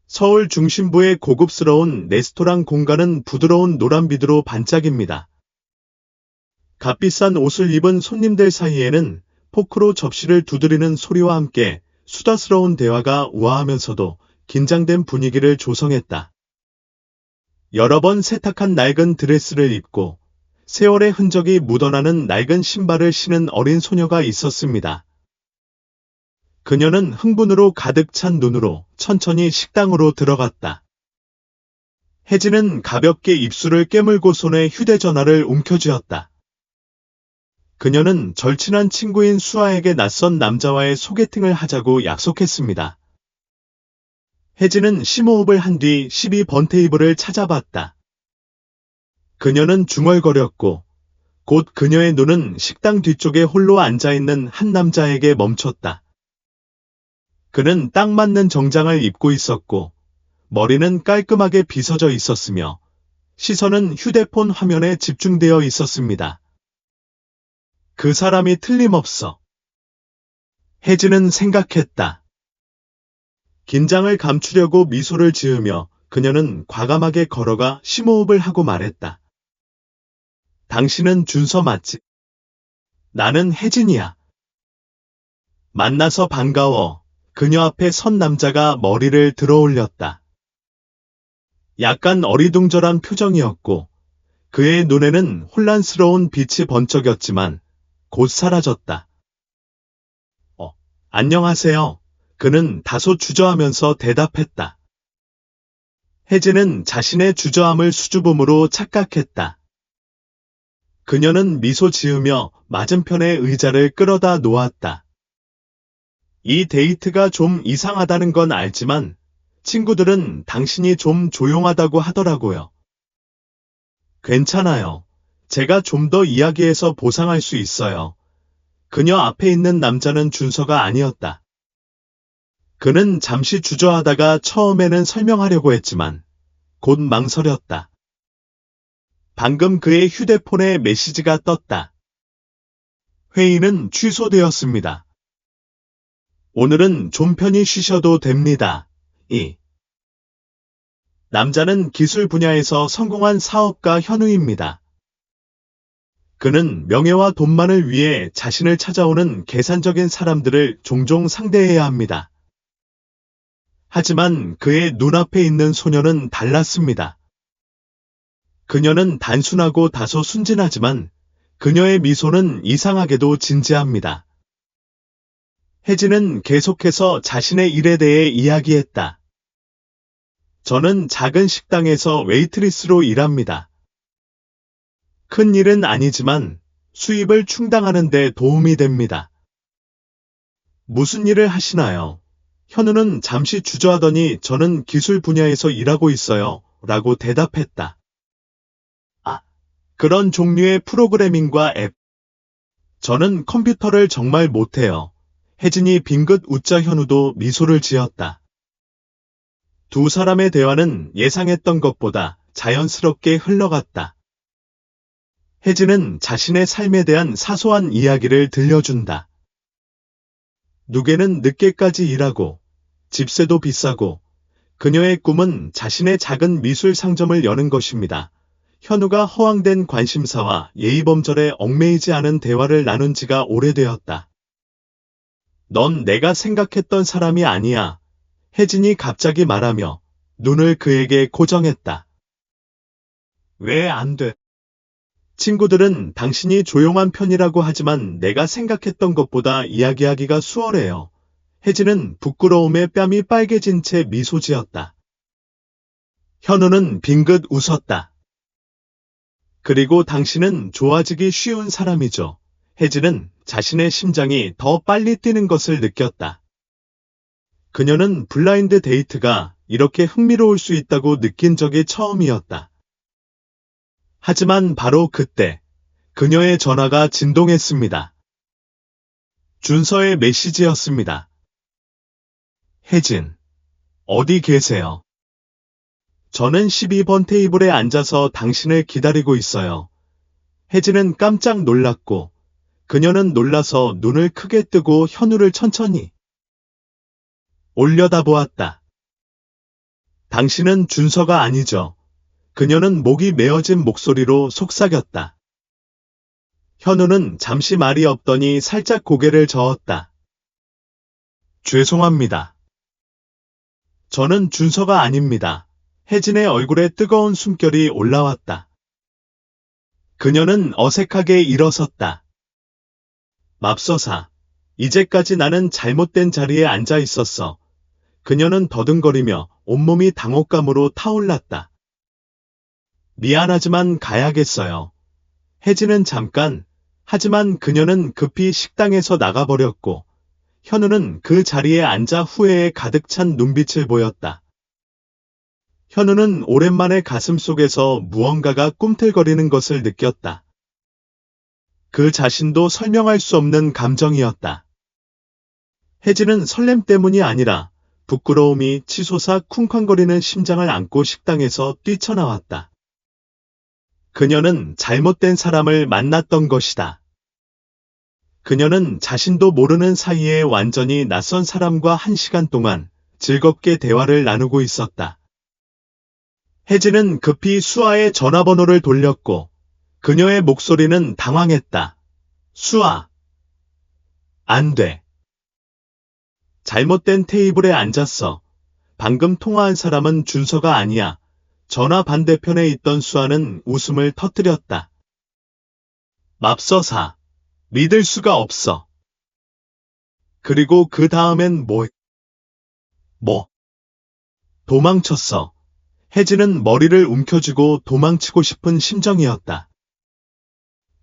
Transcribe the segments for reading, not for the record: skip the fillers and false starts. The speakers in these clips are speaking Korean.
서울 중심부의 고급스러운 레스토랑 공간은 부드러운 노란빛으로 반짝입니다. 값비싼 옷을 입은 손님들 사이에는 포크로 접시를 두드리는 소리와 함께 수다스러운 대화가 우아하면서도 긴장된 분위기를 조성했다. 여러 번 세탁한 낡은 드레스를 입고 세월의 흔적이 묻어나는 낡은 신발을 신은 어린 소녀가 있었습니다. 그녀는 흥분으로 가득 찬 눈으로 천천히 식당으로 들어갔다. 혜진은 가볍게 입술을 깨물고 손에 휴대전화를 움켜쥐었다. 그녀는 절친한 친구인 수아에게 낯선 남자와의 소개팅을 하자고 약속했습니다. 혜진은 심호흡을 한 뒤 12번 테이블을 찾아봤다. 그녀는 중얼거렸고 곧 그녀의 눈은 식당 뒤쪽에 홀로 앉아있는 한 남자에게 멈췄다. 그는 딱 맞는 정장을 입고 있었고 머리는 깔끔하게 빗어져 있었으며 시선은 휴대폰 화면에 집중되어 있었습니다. 그 사람이 틀림없어. 혜진은 생각했다. 긴장을 감추려고 미소를 지으며 그녀는 과감하게 걸어가 심호흡을 하고 말했다. 당신은 준서 맞지? 나는 혜진이야. 만나서 반가워. 그녀 앞에 선 남자가 머리를 들어 올렸다. 약간 어리둥절한 표정이었고 그의 눈에는 혼란스러운 빛이 번쩍였지만 곧 사라졌다. 안녕하세요. 그는 다소 주저하면서 대답했다. 혜진은 자신의 주저함을 수줍음으로 착각했다. 그녀는 미소 지으며 맞은편의 의자를 끌어다 놓았다. 이 데이트가 좀 이상하다는 건 알지만 친구들은 당신이 좀 조용하다고 하더라고요. 괜찮아요. 제가 좀 더 이야기해서 보상할 수 있어요. 그녀 앞에 있는 남자는 준서가 아니었다. 그는 잠시 주저하다가 처음에는 설명하려고 했지만 곧 망설였다. 방금 그의 휴대폰에 메시지가 떴다. 회의는 취소되었습니다. 오늘은 좀 편히 쉬셔도 됩니다. 남자는 기술 분야에서 성공한 사업가 현우입니다. 그는 명예와 돈만을 위해 자신을 찾아오는 계산적인 사람들을 종종 상대해야 합니다. 하지만 그의 눈앞에 있는 소녀는 달랐습니다. 그녀는 단순하고 다소 순진하지만 그녀의 미소는 이상하게도 진지합니다. 혜진은 계속해서 자신의 일에 대해 이야기했다. 저는 작은 식당에서 웨이트리스로 일합니다. 큰 일은 아니지만 수입을 충당하는 데 도움이 됩니다. 무슨 일을 하시나요? 현우는 잠시 주저하더니 저는 기술 분야에서 일하고 있어요. 라고 대답했다. 그런 종류의 프로그래밍과 앱. 저는 컴퓨터를 정말 못해요. 혜진이 빙긋 웃자 현우도 미소를 지었다. 두 사람의 대화는 예상했던 것보다 자연스럽게 흘러갔다. 혜진은 자신의 삶에 대한 사소한 이야기를 들려준다. 누게는 늦게까지 일하고 집세도 비싸고 그녀의 꿈은 자신의 작은 미술 상점을 여는 것입니다. 현우가 허황된 관심사와 예의범절에 얽매이지 않은 대화를 나눈 지가 오래되었다. 넌 내가 생각했던 사람이 아니야. 혜진이 갑자기 말하며 눈을 그에게 고정했다. 왜 안 돼? 친구들은 당신이 조용한 편이라고 하지만 내가 생각했던 것보다 이야기하기가 수월해요. 혜진은 부끄러움에 뺨이 빨개진 채 미소 지었다. 현우는 빙긋 웃었다. 그리고 당신은 좋아지기 쉬운 사람이죠. 혜진은 자신의 심장이 더 빨리 뛰는 것을 느꼈다. 그녀는 블라인드 데이트가 이렇게 흥미로울 수 있다고 느낀 적이 처음이었다. 하지만 바로 그때 그녀의 전화가 진동했습니다. 준서의 메시지였습니다. 혜진, 어디 계세요? 저는 12번 테이블에 앉아서 당신을 기다리고 있어요. 혜진은 깜짝 놀랐고 그녀는 놀라서 눈을 크게 뜨고 현우를 천천히 올려다보았다. 당신은 준서가 아니죠. 그녀는 목이 메어진 목소리로 속삭였다. 현우는 잠시 말이 없더니 살짝 고개를 저었다. 죄송합니다. 저는 준서가 아닙니다. 혜진의 얼굴에 뜨거운 숨결이 올라왔다. 그녀는 어색하게 일어섰다. 맙소사, 이제까지 나는 잘못된 자리에 앉아 있었어. 그녀는 더듬거리며 온몸이 당혹감으로 타올랐다. 미안하지만 가야겠어요. 혜진은 잠깐, 하지만 그녀는 급히 식당에서 나가버렸고, 현우는 그 자리에 앉아 후회에 가득 찬 눈빛을 보였다. 현우는 오랜만에 가슴속에서 무언가가 꿈틀거리는 것을 느꼈다. 그 자신도 설명할 수 없는 감정이었다. 혜진은 설렘 때문이 아니라 부끄러움이 치솟아 쿵쾅거리는 심장을 안고 식당에서 뛰쳐나왔다. 그녀는 잘못된 사람을 만났던 것이다. 그녀는 자신도 모르는 사이에 완전히 낯선 사람과 1시간 동안 즐겁게 대화를 나누고 있었다. 혜진은 급히 수아의 전화번호를 돌렸고 그녀의 목소리는 당황했다. 수아. 안 돼. 잘못된 테이블에 앉았어. 방금 통화한 사람은 준서가 아니야. 전화 반대편에 있던 수아는 웃음을 터뜨렸다. 맙소사. 믿을 수가 없어. 그리고 그 다음엔 뭐? 도망쳤어. 혜진은 머리를 움켜쥐고 도망치고 싶은 심정이었다.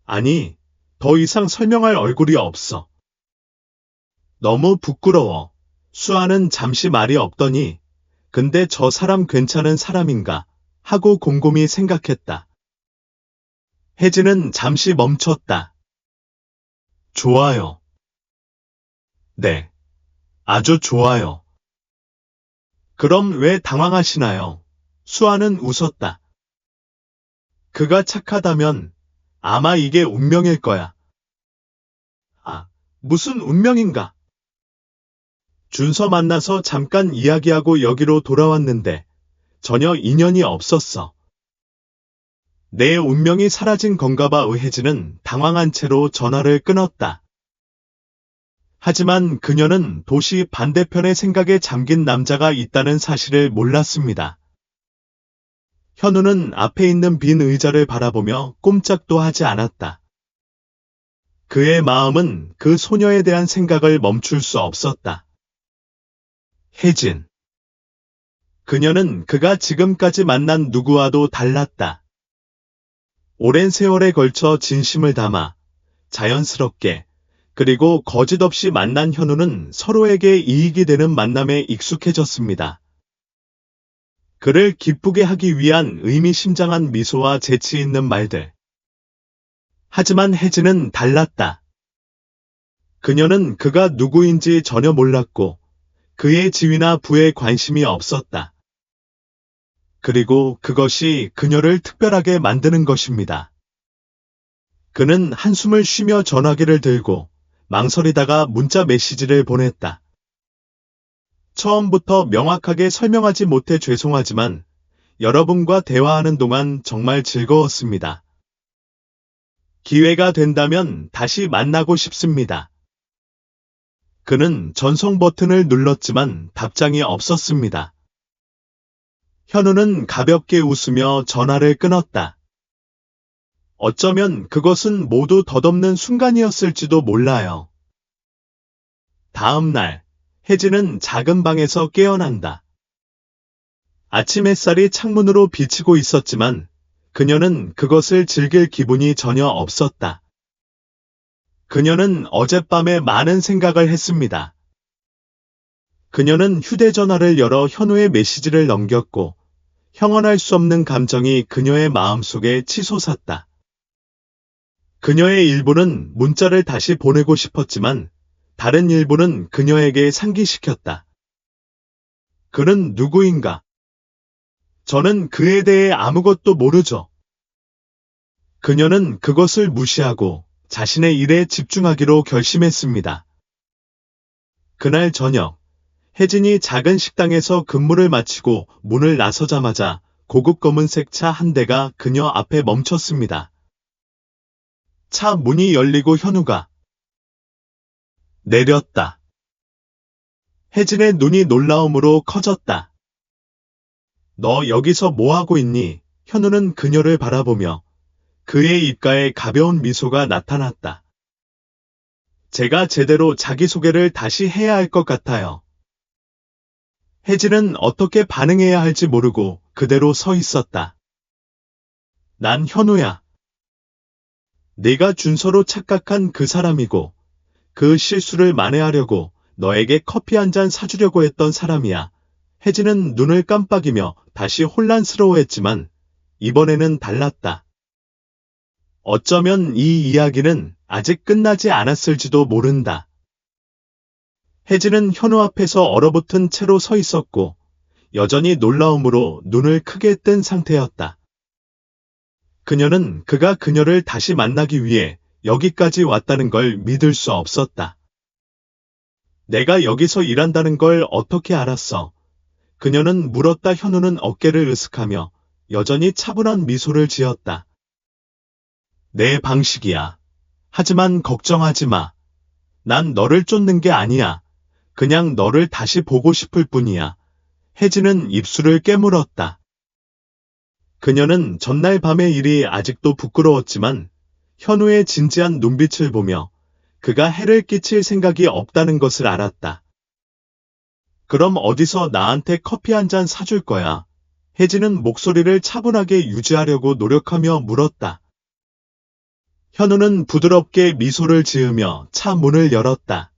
아니, 더 이상 설명할 얼굴이 없어. 너무 부끄러워. 수아는 잠시 말이 없더니, 근데 저 사람 괜찮은 사람인가? 하고 곰곰이 생각했다. 혜진은 잠시 멈췄다. 좋아요. 네. 아주 좋아요. 그럼 왜 당황하시나요? 수아는 웃었다. 그가 착하다면 아마 이게 운명일 거야. 아, 무슨 운명인가? 준서 만나서 잠깐 이야기하고 여기로 돌아왔는데 전혀 인연이 없었어. 내 운명이 사라진 건가 봐. 혜진은 당황한 채로 전화를 끊었다. 하지만 그녀는 도시 반대편의 생각에 잠긴 남자가 있다는 사실을 몰랐습니다. 현우는 앞에 있는 빈 의자를 바라보며 꼼짝도 하지 않았다. 그의 마음은 그 소녀에 대한 생각을 멈출 수 없었다. 혜진. 그녀는 그가 지금까지 만난 누구와도 달랐다. 오랜 세월에 걸쳐 진심을 담아 자연스럽게 그리고 거짓 없이 만난 현우는 서로에게 이익이 되는 만남에 익숙해졌습니다. 그를 기쁘게 하기 위한 의미심장한 미소와 재치 있는 말들. 하지만 혜진은 달랐다. 그녀는 그가 누구인지 전혀 몰랐고 그의 지위나 부에 관심이 없었다. 그리고 그것이 그녀를 특별하게 만드는 것입니다. 그는 한숨을 쉬며 전화기를 들고 망설이다가 문자 메시지를 보냈다. 처음부터 명확하게 설명하지 못해 죄송하지만 여러분과 대화하는 동안 정말 즐거웠습니다. 기회가 된다면 다시 만나고 싶습니다. 그는 전송 버튼을 눌렀지만 답장이 없었습니다. 현우는 가볍게 웃으며 전화를 끊었다. 어쩌면 그것은 모두 덧없는 순간이었을지도 몰라요. 다음 날, 혜진은 작은 방에서 깨어난다. 아침 햇살이 창문으로 비치고 있었지만 그녀는 그것을 즐길 기분이 전혀 없었다. 그녀는 어젯밤에 많은 생각을 했습니다. 그녀는 휴대전화를 열어 현우의 메시지를 넘겼고 형언할 수 없는 감정이 그녀의 마음속에 치솟았다. 그녀의 일부는 문자를 다시 보내고 싶었지만 다른 일부는 그녀에게 상기시켰다. 그는 누구인가? 저는 그에 대해 아무것도 모르죠. 그녀는 그것을 무시하고 자신의 일에 집중하기로 결심했습니다. 그날 저녁, 혜진이 작은 식당에서 근무를 마치고 문을 나서자마자 고급 검은색 차 한 대가 그녀 앞에 멈췄습니다. 차 문이 열리고 현우가 내렸다. 혜진의 눈이 놀라움으로 커졌다. 너 여기서 뭐 하고 있니? 현우는 그녀를 바라보며 그의 입가에 가벼운 미소가 나타났다. 제가 제대로 자기소개를 다시 해야 할 것 같아요. 혜진은 어떻게 반응해야 할지 모르고 그대로 서 있었다. 난 현우야. 네가 준서로 착각한 그 사람이고 그 실수를 만회하려고 너에게 커피 한 잔 사주려고 했던 사람이야. 혜진은 눈을 깜빡이며 다시 혼란스러워했지만 이번에는 달랐다. 어쩌면 이 이야기는 아직 끝나지 않았을지도 모른다. 혜진은 현우 앞에서 얼어붙은 채로 서 있었고 여전히 놀라움으로 눈을 크게 뜬 상태였다. 그녀는 그가 그녀를 다시 만나기 위해 여기까지 왔다는 걸 믿을 수 없었다. 내가 여기서 일한다는 걸 어떻게 알았어? 그녀는 물었다. 현우는 어깨를 으쓱하며 여전히 차분한 미소를 지었다. 내 방식이야. 하지만 걱정하지 마. 난 너를 쫓는 게 아니야. 그냥 너를 다시 보고 싶을 뿐이야. 혜진은 입술을 깨물었다. 그녀는 전날 밤의 일이 아직도 부끄러웠지만 현우의 진지한 눈빛을 보며 그가 해를 끼칠 생각이 없다는 것을 알았다. 그럼 어디서 나한테 커피 한 잔 사줄 거야? 혜진은 목소리를 차분하게 유지하려고 노력하며 물었다. 현우는 부드럽게 미소를 지으며 차 문을 열었다.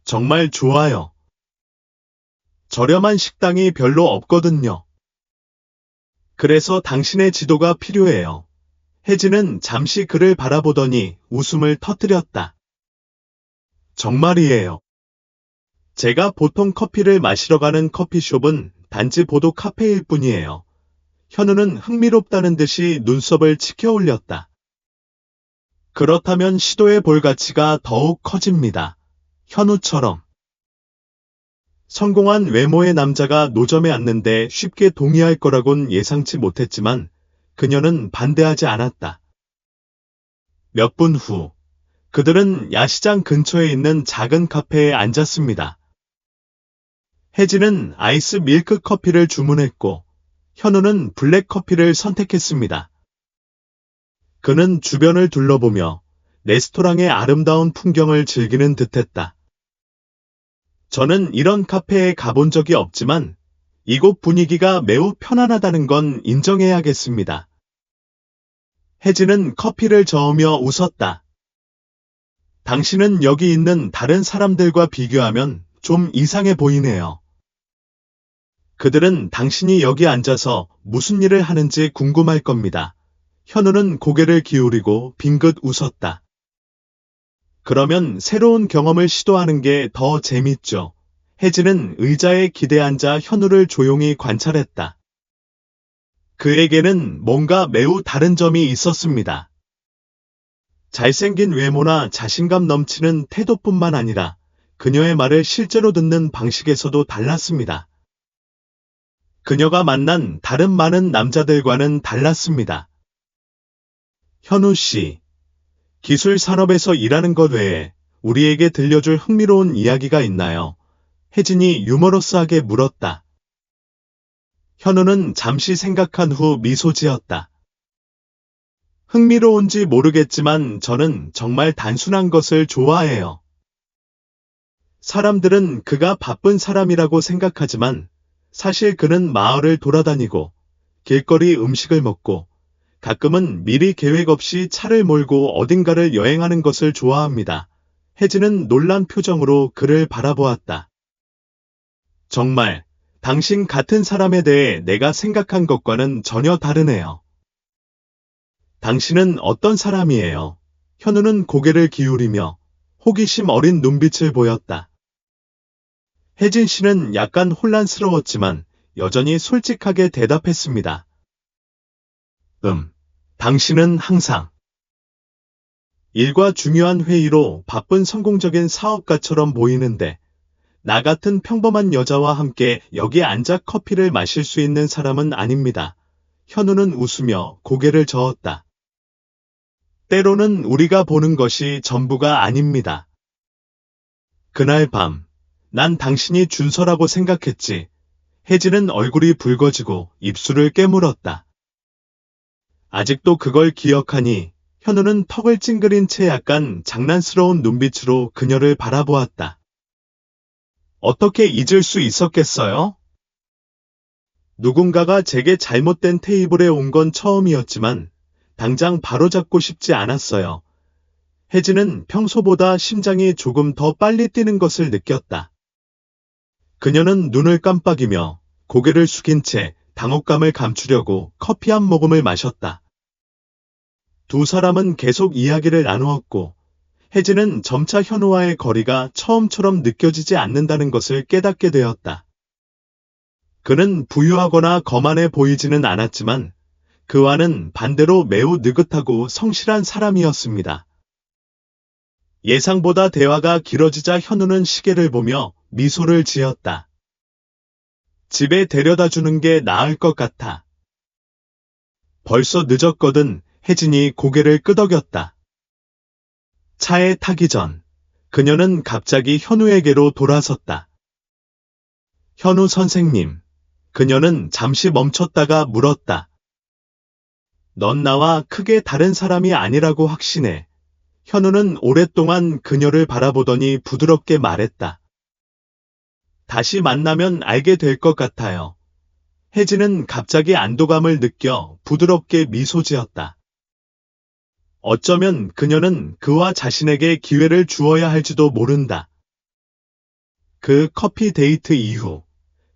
정말 좋아요. 저렴한 식당이 별로 없거든요. 그래서 당신의 지도가 필요해요. 혜진은 잠시 그를 바라보더니 웃음을 터뜨렸다. 정말이에요. 제가 보통 커피를 마시러 가는 커피숍은 단지 보도 카페일 뿐이에요. 현우는 흥미롭다는 듯이 눈썹을 치켜 올렸다. 그렇다면 시도해 볼 가치가 더욱 커집니다. 현우처럼. 성공한 외모의 남자가 노점에 앉는데 쉽게 동의할 거라곤 예상치 못했지만 그녀는 반대하지 않았다. 몇 분 후, 그들은 야시장 근처에 있는 작은 카페에 앉았습니다. 혜진은 아이스 밀크 커피를 주문했고 현우는 블랙 커피를 선택했습니다. 그는 주변을 둘러보며 레스토랑의 아름다운 풍경을 즐기는 듯했다. 저는 이런 카페에 가본 적이 없지만 이곳 분위기가 매우 편안하다는 건 인정해야겠습니다. 혜진은 커피를 저으며 웃었다. 당신은 여기 있는 다른 사람들과 비교하면 좀 이상해 보이네요. 그들은 당신이 여기 앉아서 무슨 일을 하는지 궁금할 겁니다. 현우는 고개를 기울이고 빙긋 웃었다. 그러면 새로운 경험을 시도하는 게 더 재밌죠. 혜진은 의자에 기대앉아 현우를 조용히 관찰했다. 그에게는 뭔가 매우 다른 점이 있었습니다. 잘생긴 외모나 자신감 넘치는 태도뿐만 아니라 그녀의 말을 실제로 듣는 방식에서도 달랐습니다. 그녀가 만난 다른 많은 남자들과는 달랐습니다. 현우 씨, 기술 산업에서 일하는 것 외에 우리에게 들려줄 흥미로운 이야기가 있나요? 혜진이 유머러스하게 물었다. 현우는 잠시 생각한 후 미소 지었다. 흥미로운지 모르겠지만 저는 정말 단순한 것을 좋아해요. 사람들은 그가 바쁜 사람이라고 생각하지만 사실 그는 마을을 돌아다니고 길거리 음식을 먹고 가끔은 미리 계획 없이 차를 몰고 어딘가를 여행하는 것을 좋아합니다. 혜진은 놀란 표정으로 그를 바라보았다. 정말 당신 같은 사람에 대해 내가 생각한 것과는 전혀 다르네요. 당신은 어떤 사람이에요? 현우는 고개를 기울이며 호기심 어린 눈빛을 보였다. 혜진 씨는 약간 혼란스러웠지만 여전히 솔직하게 대답했습니다. 당신은 항상 일과 중요한 회의로 바쁜 성공적인 사업가처럼 보이는데 나 같은 평범한 여자와 함께 여기 앉아 커피를 마실 수 있는 사람은 아닙니다. 현우는 웃으며 고개를 저었다. 때로는 우리가 보는 것이 전부가 아닙니다. 그날 밤, 난 당신이 준서라고 생각했지. 혜진은 얼굴이 붉어지고 입술을 깨물었다. 아직도 그걸 기억하니 현우는 턱을 찡그린 채 약간 장난스러운 눈빛으로 그녀를 바라보았다. 어떻게 잊을 수 있었겠어요? 누군가가 제게 잘못된 테이블에 온 건 처음이었지만 당장 바로잡고 싶지 않았어요. 혜진은 평소보다 심장이 조금 더 빨리 뛰는 것을 느꼈다. 그녀는 눈을 깜빡이며 고개를 숙인 채 당혹감을 감추려고 커피 한 모금을 마셨다. 두 사람은 계속 이야기를 나누었고 혜진은 점차 현우와의 거리가 처음처럼 느껴지지 않는다는 것을 깨닫게 되었다. 그는 부유하거나 거만해 보이지는 않았지만 그와는 반대로 매우 느긋하고 성실한 사람이었습니다. 예상보다 대화가 길어지자 현우는 시계를 보며 미소를 지었다. 집에 데려다 주는 게 나을 것 같아. 벌써 늦었거든. 혜진이 고개를 끄덕였다. 차에 타기 전 그녀는 갑자기 현우에게로 돌아섰다. 현우 선생님. 그녀는 잠시 멈췄다가 물었다. 넌 나와 크게 다른 사람이 아니라고 확신해. 현우는 오랫동안 그녀를 바라보더니 부드럽게 말했다. 다시 만나면 알게 될 것 같아요. 혜진은 갑자기 안도감을 느껴 부드럽게 미소 지었다. 어쩌면 그녀는 그와 자신에게 기회를 주어야 할지도 모른다. 그 커피 데이트 이후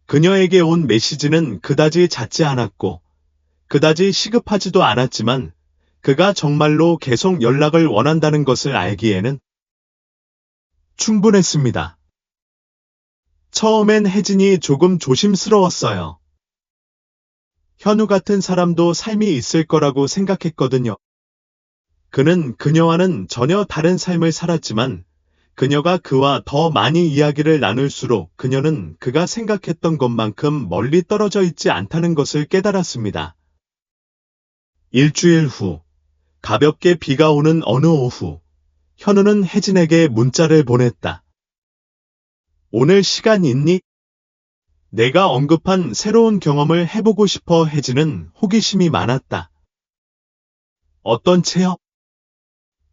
그녀에게 온 메시지는 그다지 잦지 않았고 그다지 시급하지도 않았지만 그가 정말로 계속 연락을 원한다는 것을 알기에는 충분했습니다. 처음엔 혜진이 조금 조심스러웠어요. 현우 같은 사람도 삶이 있을 거라고 생각했거든요. 그는 그녀와는 전혀 다른 삶을 살았지만 그녀가 그와 더 많이 이야기를 나눌수록 그녀는 그가 생각했던 것만큼 멀리 떨어져 있지 않다는 것을 깨달았습니다. 일주일 후, 가볍게 비가 오는 어느 오후, 현우는 혜진에게 문자를 보냈다. 오늘 시간 있니? 내가 언급한 새로운 경험을 해보고 싶어. 혜진은 호기심이 많았다. 어떤 체험?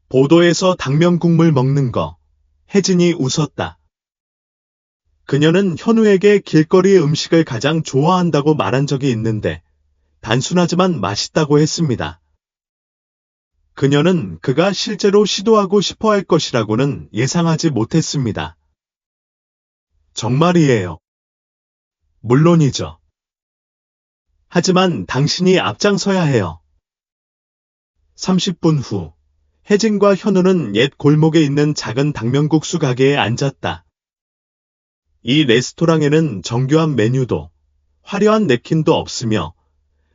보도에서 당면 국물 먹는 거. 혜진이 웃었다. 그녀는 현우에게 길거리 음식을 가장 좋아한다고 말한 적이 있는데 단순하지만 맛있다고 했습니다. 그녀는 그가 실제로 시도하고 싶어 할 것이라고는 예상하지 못했습니다. 정말이에요. 물론이죠. 하지만 당신이 앞장서야 해요. 30분 후, 혜진과 현우는 옛 골목에 있는 작은 당면국수 가게에 앉았다. 이 레스토랑에는 정교한 메뉴도 화려한 냅킨도 없으며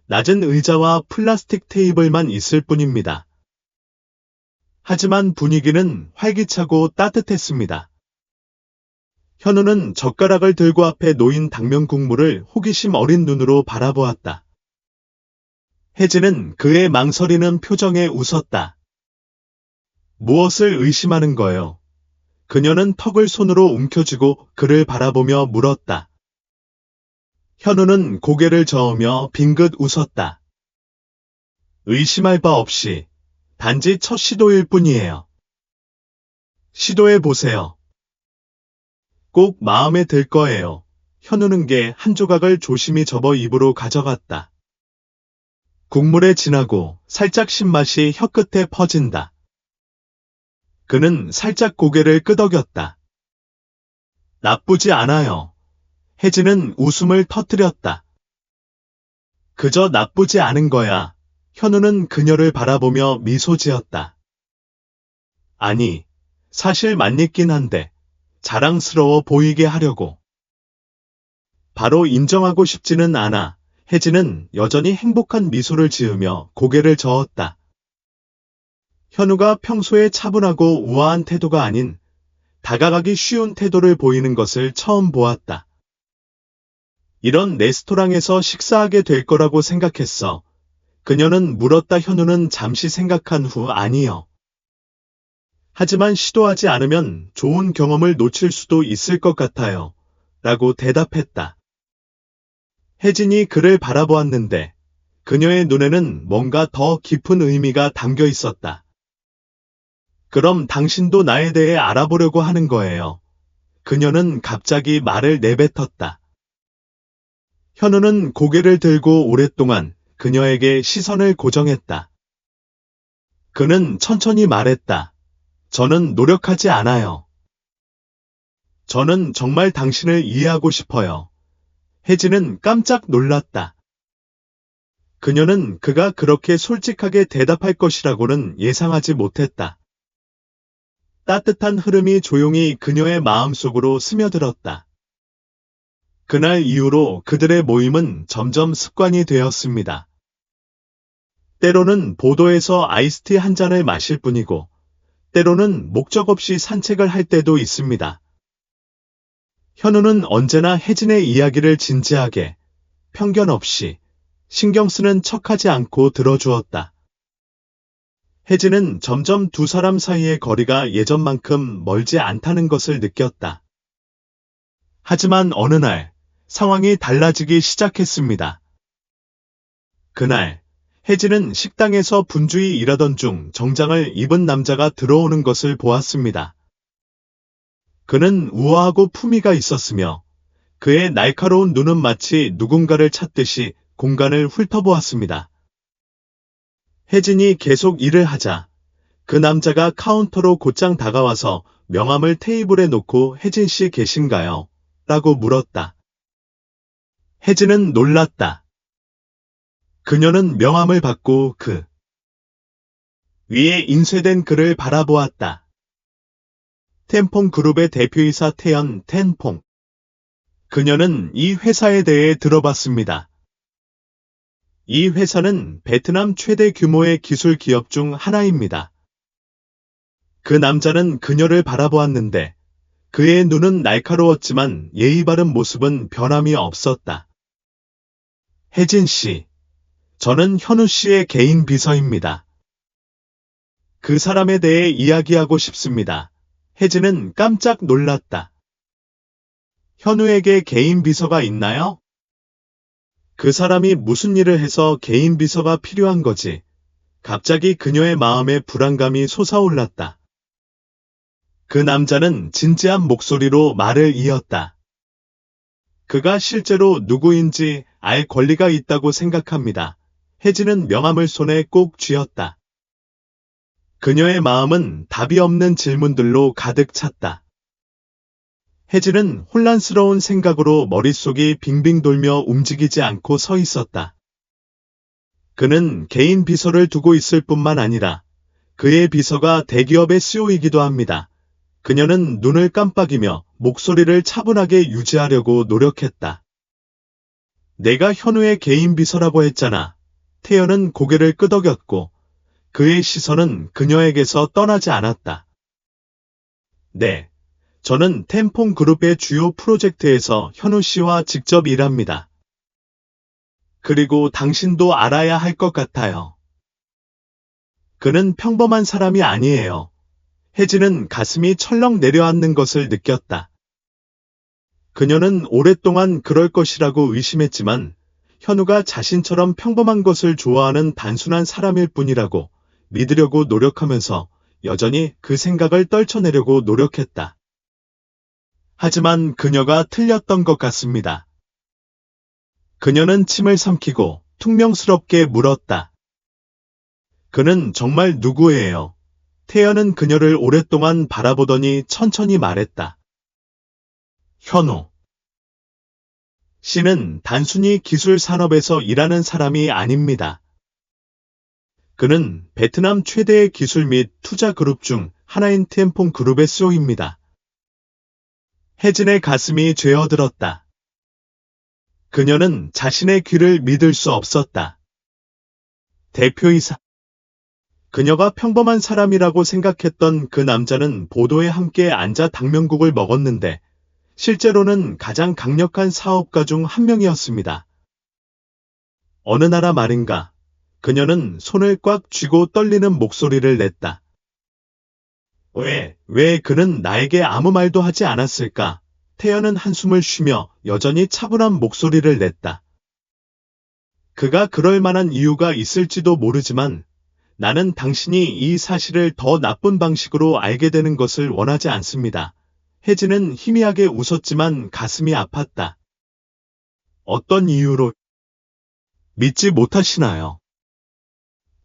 낮은 의자와 플라스틱 테이블만 있을 뿐입니다. 하지만 분위기는 활기차고 따뜻했습니다. 현우는 젓가락을 들고 앞에 놓인 당면 국물을 호기심 어린 눈으로 바라보았다. 혜진은 그의 망설이는 표정에 웃었다. 무엇을 의심하는 거요? 그녀는 턱을 손으로 움켜쥐고 그를 바라보며 물었다. 현우는 고개를 저으며 빙긋 웃었다. 의심할 바 없이 단지 첫 시도일 뿐이에요. 시도해 보세요. 꼭 마음에 들 거예요. 현우는 게 한 조각을 조심히 접어 입으로 가져갔다. 국물에 진하고 살짝 신맛이 혀끝에 퍼진다. 그는 살짝 고개를 끄덕였다. 나쁘지 않아요. 혜진은 웃음을 터뜨렸다. 그저 나쁘지 않은 거야. 현우는 그녀를 바라보며 미소 지었다. 아니, 사실 맛있긴 한데 자랑스러워 보이게 하려고. 바로 인정하고 싶지는 않아. 혜진은 여전히 행복한 미소를 지으며 고개를 저었다. 현우가 평소에 차분하고 우아한 태도가 아닌 다가가기 쉬운 태도를 보이는 것을 처음 보았다. 이런 레스토랑에서 식사하게 될 거라고 생각했어. 그녀는 물었다. 현우는 잠시 생각한 후 아니요. 하지만 시도하지 않으면 좋은 경험을 놓칠 수도 있을 것 같아요. 라고 대답했다. 혜진이 그를 바라보았는데 그녀의 눈에는 뭔가 더 깊은 의미가 담겨 있었다. 그럼 당신도 나에 대해 알아보려고 하는 거예요. 그녀는 갑자기 말을 내뱉었다. 현우는 고개를 들고 오랫동안 그녀에게 시선을 고정했다. 그는 천천히 말했다. 저는 노력하지 않아요. 저는 정말 당신을 이해하고 싶어요. 혜진은 깜짝 놀랐다. 그녀는 그가 그렇게 솔직하게 대답할 것이라고는 예상하지 못했다. 따뜻한 흐름이 조용히 그녀의 마음속으로 스며들었다. 그날 이후로 그들의 모임은 점점 습관이 되었습니다. 때로는 보도에서 아이스티 한 잔을 마실 뿐이고, 때로는 목적 없이 산책을 할 때도 있습니다. 현우는 언제나 혜진의 이야기를 진지하게, 편견 없이, 신경 쓰는 척하지 않고 들어주었다. 혜진은 점점 두 사람 사이의 거리가 예전만큼 멀지 않다는 것을 느꼈다. 하지만 어느 날, 상황이 달라지기 시작했습니다. 그날, 혜진은 식당에서 분주히 일하던 중 정장을 입은 남자가 들어오는 것을 보았습니다. 그는 우아하고 품위가 있었으며 그의 날카로운 눈은 마치 누군가를 찾듯이 공간을 훑어보았습니다. 혜진이 계속 일을 하자 그 남자가 카운터로 곧장 다가와서 명함을 테이블에 놓고 혜진 씨 계신가요? 라고 물었다. 혜진은 놀랐다. 그녀는 명함을 받고 그 위에 인쇄된 글을 바라보았다. 텐퐁 그룹의 대표이사 태연 텐퐁. 그녀는 이 회사에 대해 들어봤습니다. 이 회사는 베트남 최대 규모의 기술 기업 중 하나입니다. 그 남자는 그녀를 바라보았는데 그의 눈은 날카로웠지만 예의 바른 모습은 변함이 없었다. 혜진 씨, 저는 현우 씨의 개인 비서입니다. 그 사람에 대해 이야기하고 싶습니다. 혜진은 깜짝 놀랐다. 현우에게 개인 비서가 있나요? 그 사람이 무슨 일을 해서 개인 비서가 필요한 거지? 갑자기 그녀의 마음에 불안감이 솟아올랐다. 그 남자는 진지한 목소리로 말을 이었다. 그가 실제로 누구인지 알 권리가 있다고 생각합니다. 혜진은 명함을 손에 꼭 쥐었다. 그녀의 마음은 답이 없는 질문들로 가득 찼다. 혜진은 혼란스러운 생각으로 머릿속이 빙빙 돌며 움직이지 않고 서 있었다. 그는 개인 비서를 두고 있을 뿐만 아니라 그의 비서가 대기업의 CEO이기도 합니다. 그녀는 눈을 깜빡이며 목소리를 차분하게 유지하려고 노력했다. 내가 현우의 개인 비서라고 했잖아. 태연은 고개를 끄덕였고 그의 시선은 그녀에게서 떠나지 않았다. 네, 저는 텐퐁 그룹의 주요 프로젝트에서 현우 씨와 직접 일합니다. 그리고 당신도 알아야 할 것 같아요. 그는 평범한 사람이 아니에요. 혜진은 가슴이 철렁 내려앉는 것을 느꼈다. 그녀는 오랫동안 그럴 것이라고 의심했지만 현우가 자신처럼 평범한 것을 좋아하는 단순한 사람일 뿐이라고 믿으려고 노력하면서 여전히 그 생각을 떨쳐내려고 노력했다. 하지만 그녀가 틀렸던 것 같습니다. 그녀는 침을 삼키고 퉁명스럽게 물었다. 그는 정말 누구예요? 태연은 그녀를 오랫동안 바라보더니 천천히 말했다. 현우. 씨는 단순히 기술 산업에서 일하는 사람이 아닙니다. 그는 베트남 최대의 기술 및 투자 그룹 중 하나인 텐퐁 그룹의 CEO입니다. 혜진의 가슴이 죄어들었다. 그녀는 자신의 귀를 믿을 수 없었다. 대표이사. 그녀가 평범한 사람이라고 생각했던 그 남자는 보도에 함께 앉아 당면국을 먹었는데 실제로는 가장 강력한 사업가 중 한 명이었습니다. 어느 나라 말인가 그녀는 손을 꽉 쥐고 떨리는 목소리를 냈다. 왜 그는 나에게 아무 말도 하지 않았을까? 태연은 한숨을 쉬며 여전히 차분한 목소리를 냈다. 그가 그럴 만한 이유가 있을지도 모르지만 나는 당신이 이 사실을 더 나쁜 방식으로 알게 되는 것을 원하지 않습니다. 혜진은 희미하게 웃었지만 가슴이 아팠다. 어떤 이유로 믿지 못하시나요?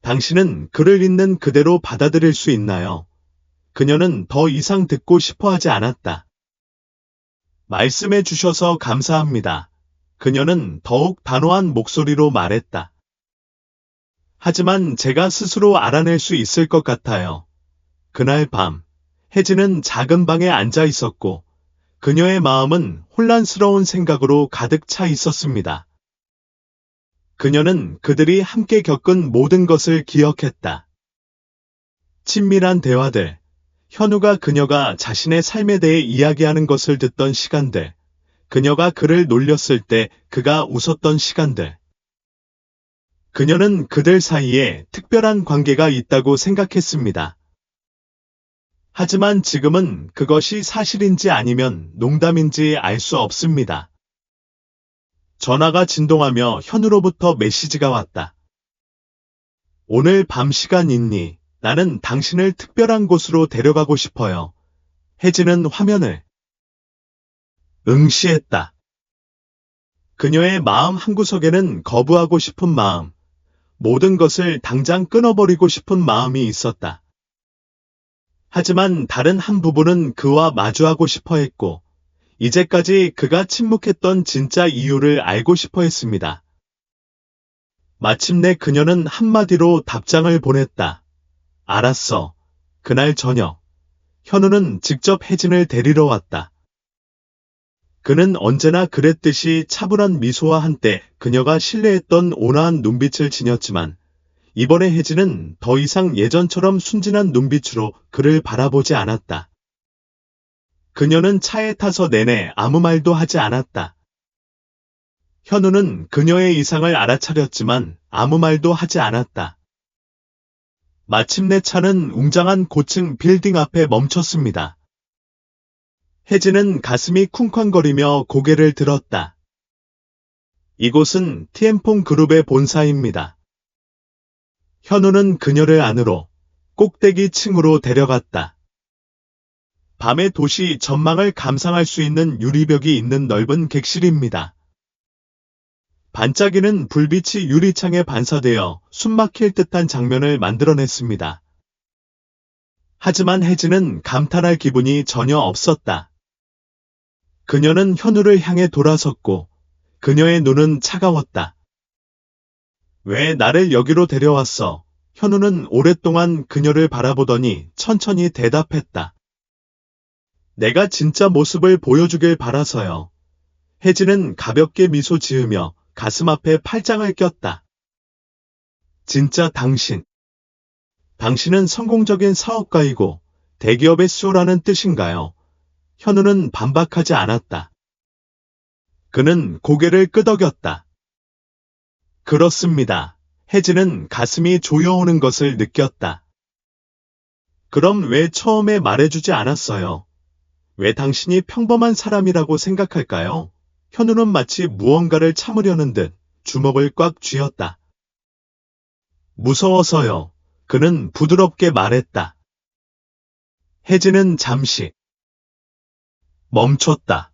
당신은 그를 있는 그대로 받아들일 수 있나요? 그녀는 더 이상 듣고 싶어 하지 않았다. 말씀해 주셔서 감사합니다. 그녀는 더욱 단호한 목소리로 말했다. 하지만 제가 스스로 알아낼 수 있을 것 같아요. 그날 밤, 혜진은 작은 방에 앉아 있었고, 그녀의 마음은 혼란스러운 생각으로 가득 차 있었습니다. 그녀는 그들이 함께 겪은 모든 것을 기억했다. 친밀한 대화들, 현우가 그녀가 자신의 삶에 대해 이야기하는 것을 듣던 시간들, 그녀가 그를 놀렸을 때 그가 웃었던 시간들. 그녀는 그들 사이에 특별한 관계가 있다고 생각했습니다. 하지만 지금은 그것이 사실인지 아니면 농담인지 알 수 없습니다. 전화가 진동하며 현우로부터 메시지가 왔다. 오늘 밤 시간 있니? 나는 당신을 특별한 곳으로 데려가고 싶어요. 혜진은 화면을 응시했다. 그녀의 마음 한구석에는 거부하고 싶은 마음, 모든 것을 당장 끊어버리고 싶은 마음이 있었다. 하지만 다른 한 부분은 그와 마주하고 싶어 했고, 이제까지 그가 침묵했던 진짜 이유를 알고 싶어 했습니다. 마침내 그녀는 한마디로 답장을 보냈다. 알았어. 그날 저녁, 현우는 직접 혜진을 데리러 왔다. 그는 언제나 그랬듯이 차분한 미소와 한때 그녀가 신뢰했던 온화한 눈빛을 지녔지만 이번에 혜진은 더 이상 예전처럼 순진한 눈빛으로 그를 바라보지 않았다. 그녀는 차에 타서 내내 아무 말도 하지 않았다. 현우는 그녀의 이상을 알아차렸지만 아무 말도 하지 않았다. 마침내 차는 웅장한 고층 빌딩 앞에 멈췄습니다. 혜진은 가슴이 쿵쾅거리며 고개를 들었다. 이곳은 티엠폰 그룹의 본사입니다. 현우는 그녀를 안으로 꼭대기 층으로 데려갔다. 밤의 도시 전망을 감상할 수 있는 유리벽이 있는 넓은 객실입니다. 반짝이는 불빛이 유리창에 반사되어 숨막힐 듯한 장면을 만들어냈습니다. 하지만 혜진은 감탄할 기분이 전혀 없었다. 그녀는 현우를 향해 돌아섰고 그녀의 눈은 차가웠다. 왜 나를 여기로 데려왔어? 현우는 오랫동안 그녀를 바라보더니 천천히 대답했다. 내가 진짜 모습을 보여주길 바라서요. 혜진은 가볍게 미소 지으며 가슴 앞에 팔짱을 꼈다. 진짜 당신은 성공적인 사업가이고 대기업의 CEO라는 뜻인가요? 현우는 반박하지 않았다. 그는 고개를 끄덕였다. 그렇습니다. 혜진은 가슴이 조여오는 것을 느꼈다. 그럼 왜 처음에 말해주지 않았어요? 왜 당신이 평범한 사람이라고 생각할까요? 현우는 마치 무언가를 참으려는 듯 주먹을 꽉 쥐었다. 무서워서요. 그는 부드럽게 말했다. 혜진은 잠시 멈췄다.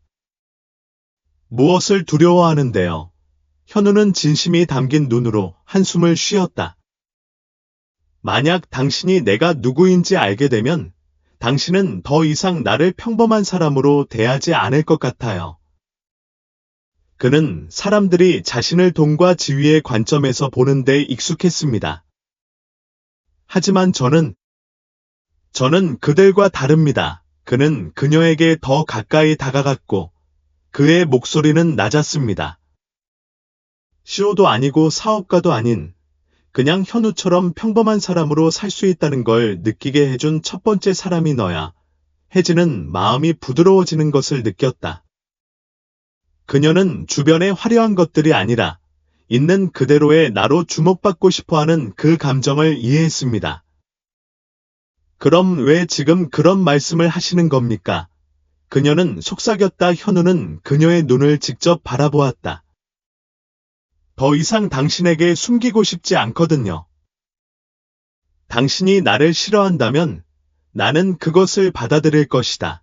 무엇을 두려워하는데요? 현우는 진심이 담긴 눈으로 한숨을 쉬었다. 만약 당신이 내가 누구인지 알게 되면 당신은 더 이상 나를 평범한 사람으로 대하지 않을 것 같아요. 그는 사람들이 자신을 돈과 지위의 관점에서 보는 데 익숙했습니다. 하지만 저는 그들과 다릅니다. 그는 그녀에게 더 가까이 다가갔고 그의 목소리는 낮았습니다. CEO도 아니고 사업가도 아닌 그냥 현우처럼 평범한 사람으로 살 수 있다는 걸 느끼게 해준 첫 번째 사람이 너야. 혜진은 마음이 부드러워지는 것을 느꼈다. 그녀는 주변의 화려한 것들이 아니라 있는 그대로의 나로 주목받고 싶어하는 그 감정을 이해했습니다. 그럼 왜 지금 그런 말씀을 하시는 겁니까? 그녀는 속삭였다. 현우는 그녀의 눈을 직접 바라보았다. 더 이상 당신에게 숨기고 싶지 않거든요. 당신이 나를 싫어한다면 나는 그것을 받아들일 것이다.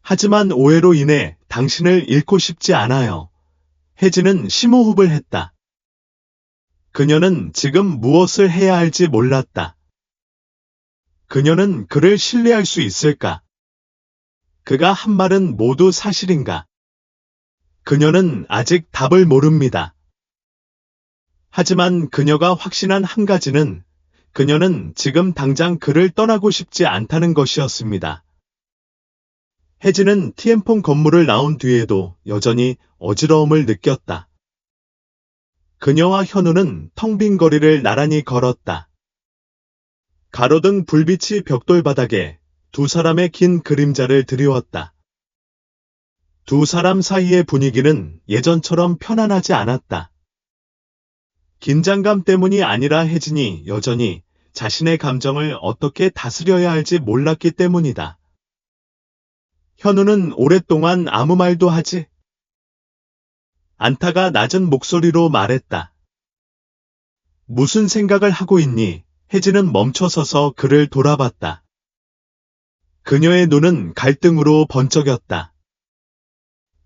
하지만 오해로 인해 당신을 잃고 싶지 않아요. 혜진은 심호흡을 했다. 그녀는 지금 무엇을 해야 할지 몰랐다. 그녀는 그를 신뢰할 수 있을까? 그가 한 말은 모두 사실인가? 그녀는 아직 답을 모릅니다. 하지만 그녀가 확신한 한 가지는 그녀는 지금 당장 그를 떠나고 싶지 않다는 것이었습니다. 혜진은 티엠폰 건물을 나온 뒤에도 여전히 어지러움을 느꼈다. 그녀와 현우는 텅 빈 거리를 나란히 걸었다. 가로등 불빛이 벽돌 바닥에 두 사람의 긴 그림자를 드리웠다. 두 사람 사이의 분위기는 예전처럼 편안하지 않았다. 긴장감 때문이 아니라 혜진이 여전히 자신의 감정을 어떻게 다스려야 할지 몰랐기 때문이다. 현우는 오랫동안 아무 말도 하지 않다가 낮은 목소리로 말했다. 무슨 생각을 하고 있니? 혜진은 멈춰서서 그를 돌아봤다. 그녀의 눈은 갈등으로 번쩍였다.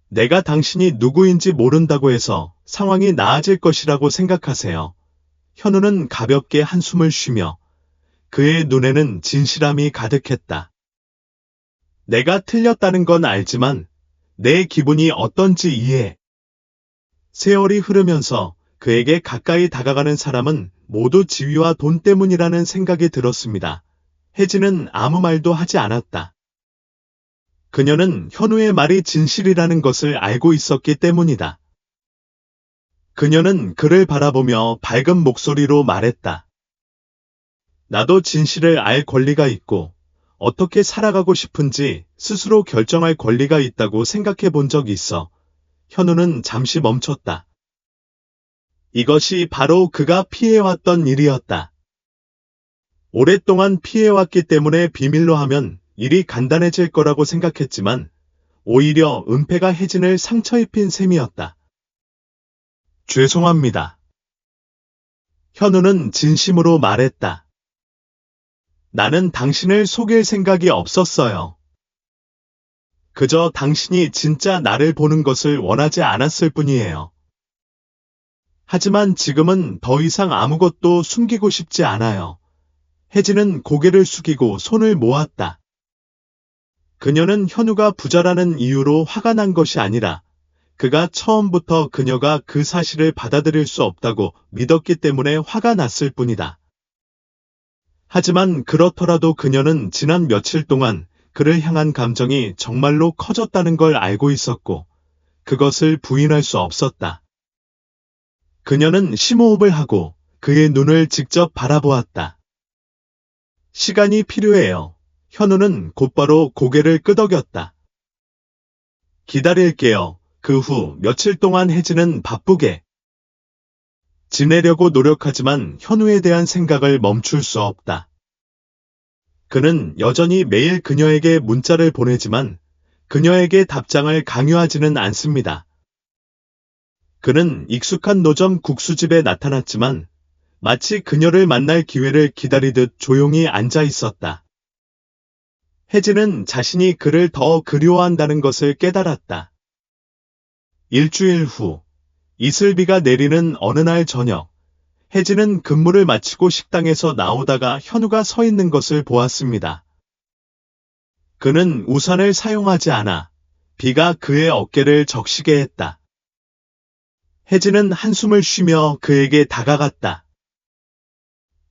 내가 당신이 누구인지 모른다고 해서 상황이 나아질 것이라고 생각하세요. 현우는 가볍게 한숨을 쉬며 그의 눈에는 진실함이 가득했다. 내가 틀렸다는 건 알지만 내 기분이 어떤지 이해해. 세월이 흐르면서 그에게 가까이 다가가는 사람은 모두 지위와 돈 때문이라는 생각이 들었습니다. 혜진은 아무 말도 하지 않았다. 그녀는 현우의 말이 진실이라는 것을 알고 있었기 때문이다. 그녀는 그를 바라보며 밝은 목소리로 말했다. 나도 진실을 알 권리가 있고 어떻게 살아가고 싶은지 스스로 결정할 권리가 있다고 생각해 본 적이 있어. 현우는 잠시 멈췄다. 이것이 바로 그가 피해왔던 일이었다. 오랫동안 피해왔기 때문에 비밀로 하면 일이 간단해질 거라고 생각했지만 오히려 은폐가 혜진을 상처 입힌 셈이었다. 죄송합니다. 현우는 진심으로 말했다. 나는 당신을 속일 생각이 없었어요. 그저 당신이 진짜 나를 보는 것을 원하지 않았을 뿐이에요. 하지만 지금은 더 이상 아무것도 숨기고 싶지 않아요. 혜진은 고개를 숙이고 손을 모았다. 그녀는 현우가 부자라는 이유로 화가 난 것이 아니라 그가 처음부터 그녀가 그 사실을 받아들일 수 없다고 믿었기 때문에 화가 났을 뿐이다. 하지만 그렇더라도 그녀는 지난 며칠 동안 그를 향한 감정이 정말로 커졌다는 걸 알고 있었고 그것을 부인할 수 없었다. 그녀는 심호흡을 하고 그의 눈을 직접 바라보았다. 시간이 필요해요. 현우는 곧바로 고개를 끄덕였다. 기다릴게요. 그 후 며칠 동안 혜진은 바쁘게 지내려고 노력하지만 현우에 대한 생각을 멈출 수 없다. 그는 여전히 매일 그녀에게 문자를 보내지만 그녀에게 답장을 강요하지는 않습니다. 그는 익숙한 노점 국수집에 나타났지만 마치 그녀를 만날 기회를 기다리듯 조용히 앉아 있었다. 혜진은 자신이 그를 더 그리워한다는 것을 깨달았다. 일주일 후, 이슬비가 내리는 어느 날 저녁, 혜진은 근무를 마치고 식당에서 나오다가 현우가 서 있는 것을 보았습니다. 그는 우산을 사용하지 않아 비가 그의 어깨를 적시게 했다. 혜진은 한숨을 쉬며 그에게 다가갔다.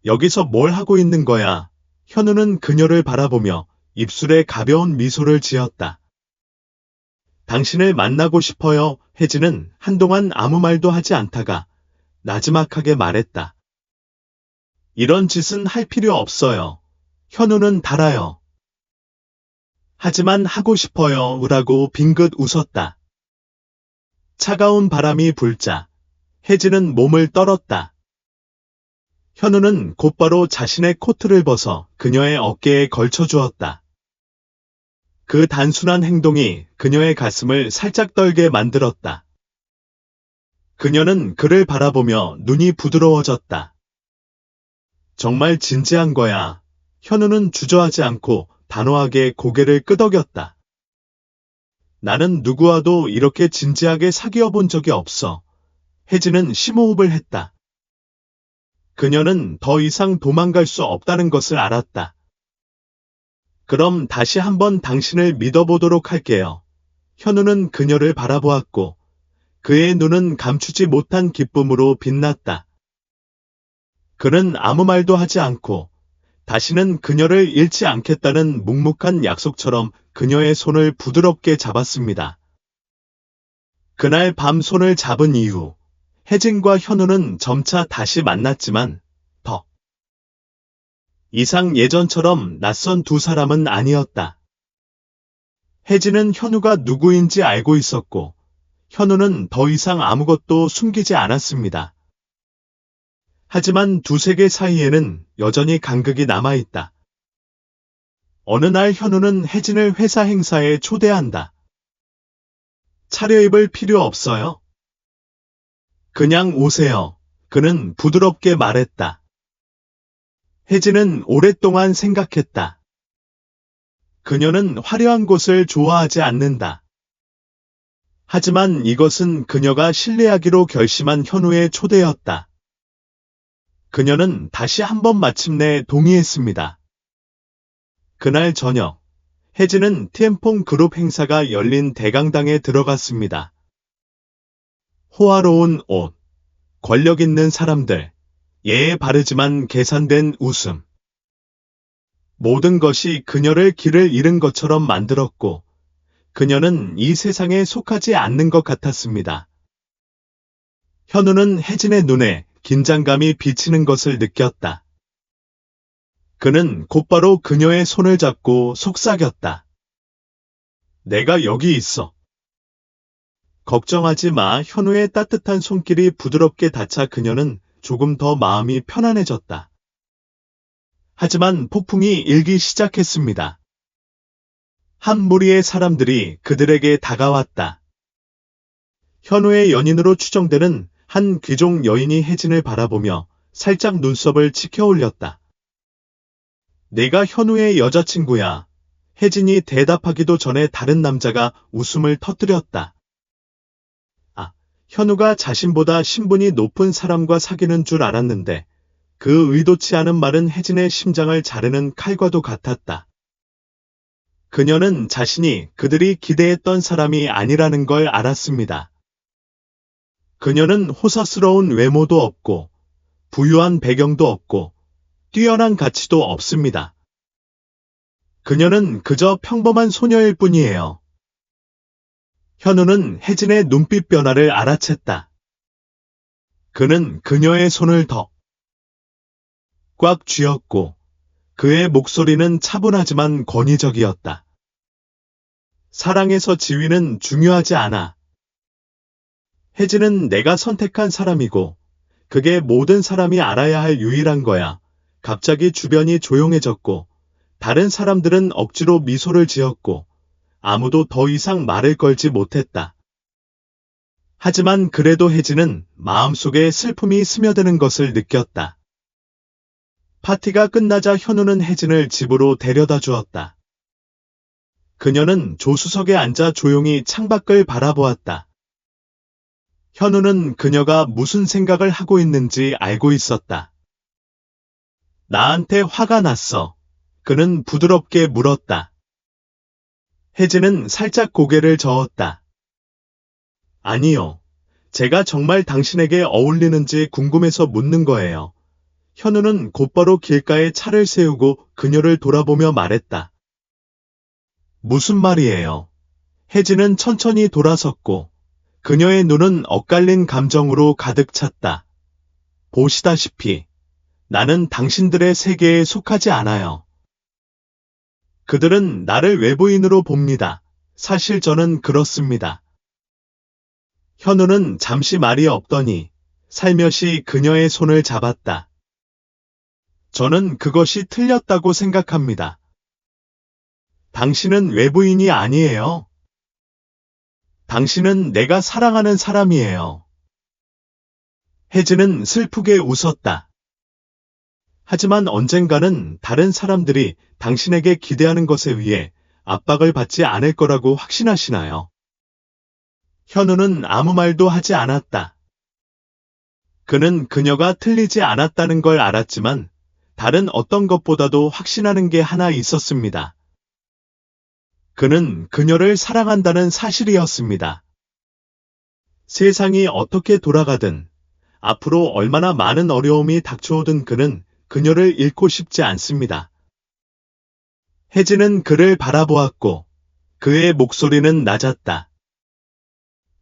여기서 뭘 하고 있는 거야? 현우는 그녀를 바라보며 입술에 가벼운 미소를 지었다. 당신을 만나고 싶어요. 혜진은 한동안 아무 말도 하지 않다가 나지막하게 말했다. 이런 짓은 할 필요 없어요. 현우는 달아요. 하지만 하고 싶어요. 라고 빙긋 웃었다. 차가운 바람이 불자 혜진은 몸을 떨었다. 현우는 곧바로 자신의 코트를 벗어 그녀의 어깨에 걸쳐주었다. 그 단순한 행동이 그녀의 가슴을 살짝 떨게 만들었다. 그녀는 그를 바라보며 눈이 부드러워졌다. 정말 진지한 거야. 현우는 주저하지 않고 단호하게 고개를 끄덕였다. 나는 누구와도 이렇게 진지하게 사귀어 본 적이 없어. 혜진은 심호흡을 했다. 그녀는 더 이상 도망갈 수 없다는 것을 알았다. 그럼 다시 한번 당신을 믿어보도록 할게요. 현우는 그녀를 바라보았고 그의 눈은 감추지 못한 기쁨으로 빛났다. 그는 아무 말도 하지 않고 다시는 그녀를 잃지 않겠다는 묵묵한 약속처럼 그녀의 손을 부드럽게 잡았습니다. 그날 밤 손을 잡은 이후 혜진과 현우는 점차 다시 만났지만 더 이상 예전처럼 낯선 두 사람은 아니었다. 혜진은 현우가 누구인지 알고 있었고 현우는 더 이상 아무것도 숨기지 않았습니다. 하지만 두 세계 사이에는 여전히 간극이 남아있다. 어느 날 현우는 혜진을 회사 행사에 초대한다. 차려입을 필요 없어요. 그냥 오세요. 그는 부드럽게 말했다. 혜진은 오랫동안 생각했다. 그녀는 화려한 곳을 좋아하지 않는다. 하지만 이것은 그녀가 신뢰하기로 결심한 현우의 초대였다. 그녀는 다시 한번 마침내 동의했습니다. 그날 저녁, 혜진은 티엠퐁 그룹 행사가 열린 대강당에 들어갔습니다. 호화로운 옷, 권력 있는 사람들, 예에 바르지만 계산된 웃음. 모든 것이 그녀를 길을 잃은 것처럼 만들었고, 그녀는 이 세상에 속하지 않는 것 같았습니다. 현우는 혜진의 눈에 긴장감이 비치는 것을 느꼈다. 그는 곧바로 그녀의 손을 잡고 속삭였다. 내가 여기 있어. 걱정하지 마. 현우의 따뜻한 손길이 부드럽게 닿자 그녀는 조금 더 마음이 편안해졌다. 하지만 폭풍이 일기 시작했습니다. 한 무리의 사람들이 그들에게 다가왔다. 현우의 연인으로 추정되는 한 귀족 여인이 혜진을 바라보며 살짝 눈썹을 치켜 올렸다. 내가 현우의 여자친구야. 혜진이 대답하기도 전에 다른 남자가 웃음을 터뜨렸다. 아, 현우가 자신보다 신분이 높은 사람과 사귀는 줄 알았는데 그 의도치 않은 말은 혜진의 심장을 자르는 칼과도 같았다. 그녀는 자신이 그들이 기대했던 사람이 아니라는 걸 알았습니다. 그녀는 호사스러운 외모도 없고 부유한 배경도 없고 뛰어난 가치도 없습니다. 그녀는 그저 평범한 소녀일 뿐이에요. 현우는 혜진의 눈빛 변화를 알아챘다. 그는 그녀의 손을 더 꽉 쥐었고 그의 목소리는 차분하지만 권위적이었다. 사랑에서 지위는 중요하지 않아. 혜진은 내가 선택한 사람이고 그게 모든 사람이 알아야 할 유일한 거야. 갑자기 주변이 조용해졌고 다른 사람들은 억지로 미소를 지었고 아무도 더 이상 말을 걸지 못했다. 하지만 그래도 혜진은 마음속에 슬픔이 스며드는 것을 느꼈다. 파티가 끝나자 현우는 혜진을 집으로 데려다 주었다. 그녀는 조수석에 앉아 조용히 창밖을 바라보았다. 현우는 그녀가 무슨 생각을 하고 있는지 알고 있었다. 나한테 화가 났어. 그는 부드럽게 물었다. 혜진은 살짝 고개를 저었다. 아니요. 제가 정말 당신에게 어울리는지 궁금해서 묻는 거예요. 현우는 곧바로 길가에 차를 세우고 그녀를 돌아보며 말했다. 무슨 말이에요? 혜진은 천천히 돌아섰고 그녀의 눈은 엇갈린 감정으로 가득 찼다. 보시다시피 나는 당신들의 세계에 속하지 않아요. 그들은 나를 외부인으로 봅니다. 사실 저는 그렇습니다. 현우는 잠시 말이 없더니 살며시 그녀의 손을 잡았다. 저는 그것이 틀렸다고 생각합니다. 당신은 외부인이 아니에요. 당신은 내가 사랑하는 사람이에요. 혜진은 슬프게 웃었다. 하지만 언젠가는 다른 사람들이 당신에게 기대하는 것에 의해 압박을 받지 않을 거라고 확신하시나요? 현우는 아무 말도 하지 않았다. 그는 그녀가 틀리지 않았다는 걸 알았지만 다른 어떤 것보다도 확신하는 게 하나 있었습니다. 그는 그녀를 사랑한다는 사실이었습니다. 세상이 어떻게 돌아가든 앞으로 얼마나 많은 어려움이 닥쳐오든 그는 그녀를 잃고 싶지 않습니다. 혜진은 그를 바라보았고 그의 목소리는 낮았다.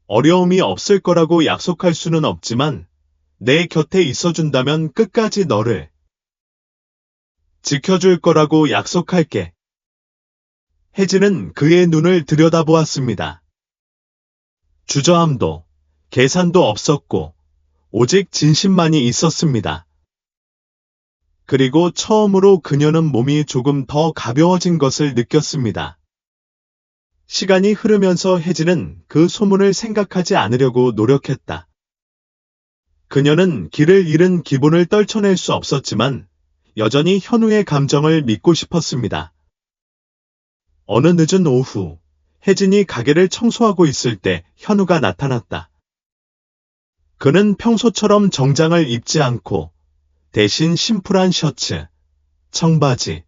어려움이 없을 거라고 약속할 수는 없지만 내 곁에 있어준다면 끝까지 너를 지켜줄 거라고 약속할게. 혜진은 그의 눈을 들여다보았습니다. 주저함도 계산도 없었고 오직 진심만이 있었습니다. 그리고 처음으로 그녀는 몸이 조금 더 가벼워진 것을 느꼈습니다. 시간이 흐르면서 혜진은 그 소문을 생각하지 않으려고 노력했다. 그녀는 길을 잃은 기분을 떨쳐낼 수 없었지만 여전히 현우의 감정을 믿고 싶었습니다. 어느 늦은 오후, 혜진이 가게를 청소하고 있을 때 현우가 나타났다. 그는 평소처럼 정장을 입지 않고 대신 심플한 셔츠, 청바지,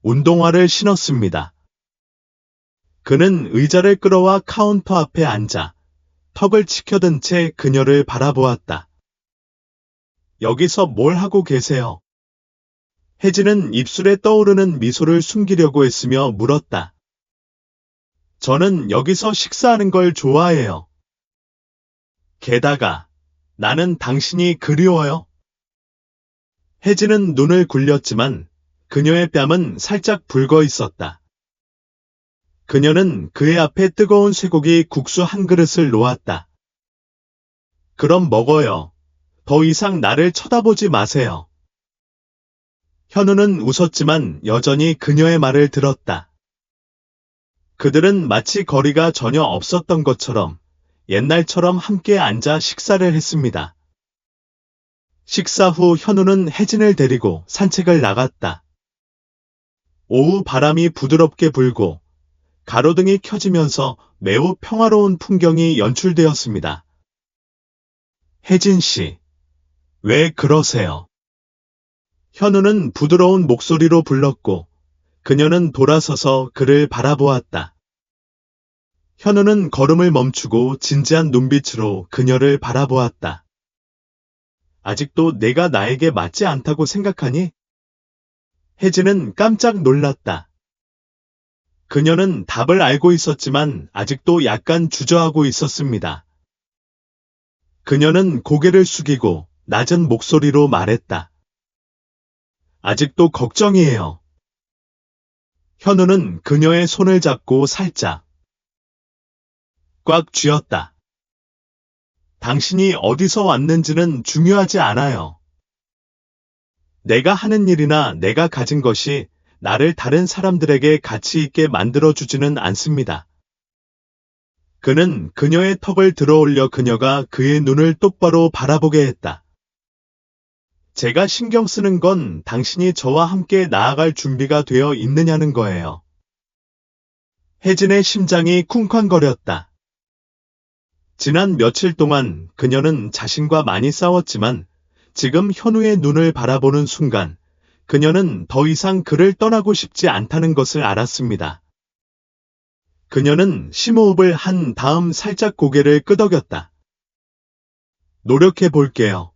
운동화를 신었습니다. 그는 의자를 끌어와 카운터 앞에 앉아 턱을 치켜든 채 그녀를 바라보았다. 여기서 뭘 하고 계세요? 혜진은 입술에 떠오르는 미소를 숨기려고 했으며 물었다. 저는 여기서 식사하는 걸 좋아해요. 게다가 나는 당신이 그리워요. 혜진은 눈을 굴렸지만 그녀의 뺨은 살짝 붉어 있었다. 그녀는 그의 앞에 뜨거운 쇠고기 국수 한 그릇을 놓았다. 그럼 먹어요. 더 이상 나를 쳐다보지 마세요. 현우는 웃었지만 여전히 그녀의 말을 들었다. 그들은 마치 거리가 전혀 없었던 것처럼 옛날처럼 함께 앉아 식사를 했습니다. 식사 후 현우는 혜진을 데리고 산책을 나갔다. 오후 바람이 부드럽게 불고 가로등이 켜지면서 매우 평화로운 풍경이 연출되었습니다. 혜진 씨, 왜 그러세요? 현우는 부드러운 목소리로 불렀고 그녀는 돌아서서 그를 바라보았다. 현우는 걸음을 멈추고 진지한 눈빛으로 그녀를 바라보았다. 아직도 내가 나에게 맞지 않다고 생각하니? 혜진은 깜짝 놀랐다. 그녀는 답을 알고 있었지만 아직도 약간 주저하고 있었습니다. 그녀는 고개를 숙이고 낮은 목소리로 말했다. 아직도 걱정이에요. 현우는 그녀의 손을 잡고 살짝 꽉 쥐었다. 당신이 어디서 왔는지는 중요하지 않아요. 내가 하는 일이나 내가 가진 것이 나를 다른 사람들에게 가치 있게 만들어주지는 않습니다. 그는 그녀의 턱을 들어올려 그녀가 그의 눈을 똑바로 바라보게 했다. 제가 신경 쓰는 건 당신이 저와 함께 나아갈 준비가 되어 있느냐는 거예요. 혜진의 심장이 쿵쾅거렸다. 지난 며칠 동안 그녀는 자신과 많이 싸웠지만 지금 현우의 눈을 바라보는 순간 그녀는 더 이상 그를 떠나고 싶지 않다는 것을 알았습니다. 그녀는 심호흡을 한 다음 살짝 고개를 끄덕였다. 노력해 볼게요.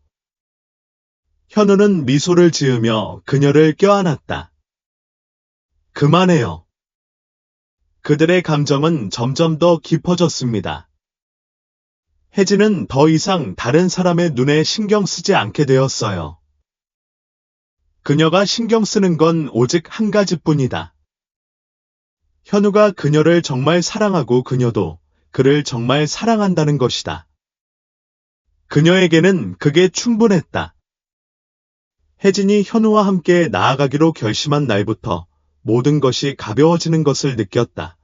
현우는 미소를 지으며 그녀를 껴안았다. 그만해요. 그들의 감정은 점점 더 깊어졌습니다. 혜진은 더 이상 다른 사람의 눈에 신경 쓰지 않게 되었어요. 그녀가 신경 쓰는 건 오직 한 가지뿐이다. 현우가 그녀를 정말 사랑하고 그녀도 그를 정말 사랑한다는 것이다. 그녀에게는 그게 충분했다. 혜진이 현우와 함께 나아가기로 결심한 날부터 모든 것이 가벼워지는 것을 느꼈다.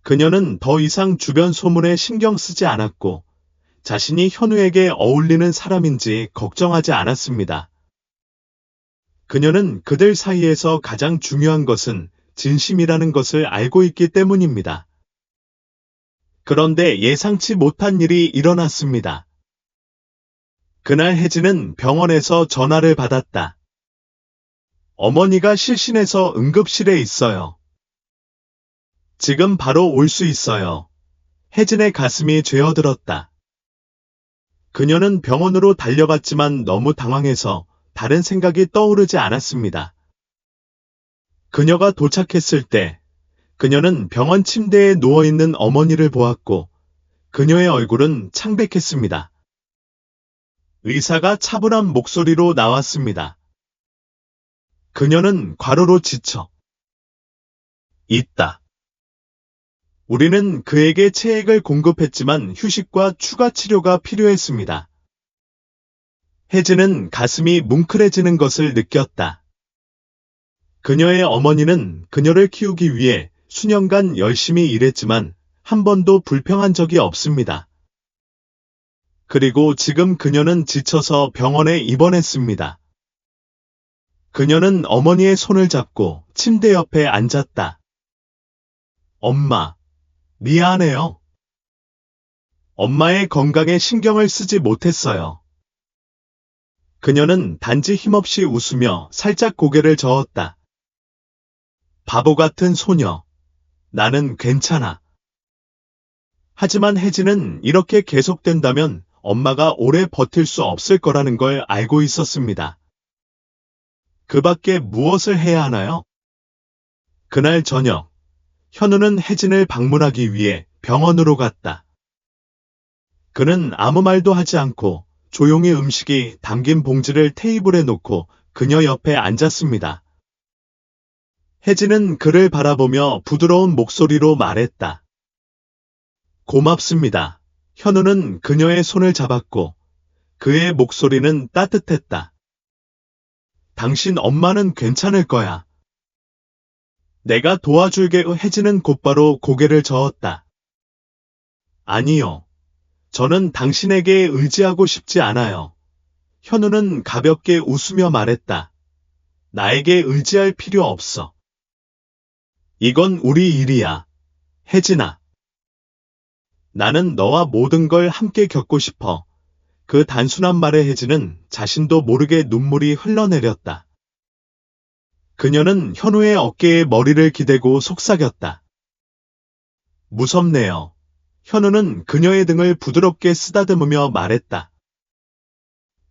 그녀는 더 이상 주변 소문에 신경 쓰지 않았고 자신이 현우에게 어울리는 사람인지 걱정하지 않았습니다. 그녀는 그들 사이에서 가장 중요한 것은 진심이라는 것을 알고 있기 때문입니다. 그런데 예상치 못한 일이 일어났습니다. 그날 혜진은 병원에서 전화를 받았다. 어머니가 실신해서 응급실에 있어요. 지금 바로 올 수 있어요. 혜진의 가슴이 죄어들었다. 그녀는 병원으로 달려갔지만 너무 당황해서 다른 생각이 떠오르지 않았습니다. 그녀가 도착했을 때 그녀는 병원 침대에 누워있는 어머니를 보았고 그녀의 얼굴은 창백했습니다. 의사가 차분한 목소리로 나왔습니다. 그녀는 과로로 지쳐 있다. 우리는 그에게 체액을 공급했지만 휴식과 추가 치료가 필요했습니다. 혜진은 가슴이 뭉클해지는 것을 느꼈다. 그녀의 어머니는 그녀를 키우기 위해 수년간 열심히 일했지만 한 번도 불평한 적이 없습니다. 그리고 지금 그녀는 지쳐서 병원에 입원했습니다. 그녀는 어머니의 손을 잡고 침대 옆에 앉았다. 엄마, 미안해요. 엄마의 건강에 신경을 쓰지 못했어요. 그녀는 단지 힘없이 웃으며 살짝 고개를 저었다. 바보 같은 소녀. 나는 괜찮아. 하지만 혜진은 이렇게 계속된다면 엄마가 오래 버틸 수 없을 거라는 걸 알고 있었습니다. 그 밖에 무엇을 해야 하나요? 그날 저녁, 현우는 혜진을 방문하기 위해 병원으로 갔다. 그는 아무 말도 하지 않고 조용히 음식이 담긴 봉지를 테이블에 놓고 그녀 옆에 앉았습니다. 혜진은 그를 바라보며 부드러운 목소리로 말했다. 고맙습니다. 현우는 그녀의 손을 잡았고 그의 목소리는 따뜻했다. 당신 엄마는 괜찮을 거야. 내가 도와줄게. 혜진은 곧바로 고개를 저었다. 아니요. 저는 당신에게 의지하고 싶지 않아요. 현우는 가볍게 웃으며 말했다. 나에게 의지할 필요 없어. 이건 우리 일이야. 혜진아. 나는 너와 모든 걸 함께 겪고 싶어. 그 단순한 말에 혜진은 자신도 모르게 눈물이 흘러내렸다. 그녀는 현우의 어깨에 머리를 기대고 속삭였다. 무섭네요. 현우는 그녀의 등을 부드럽게 쓰다듬으며 말했다.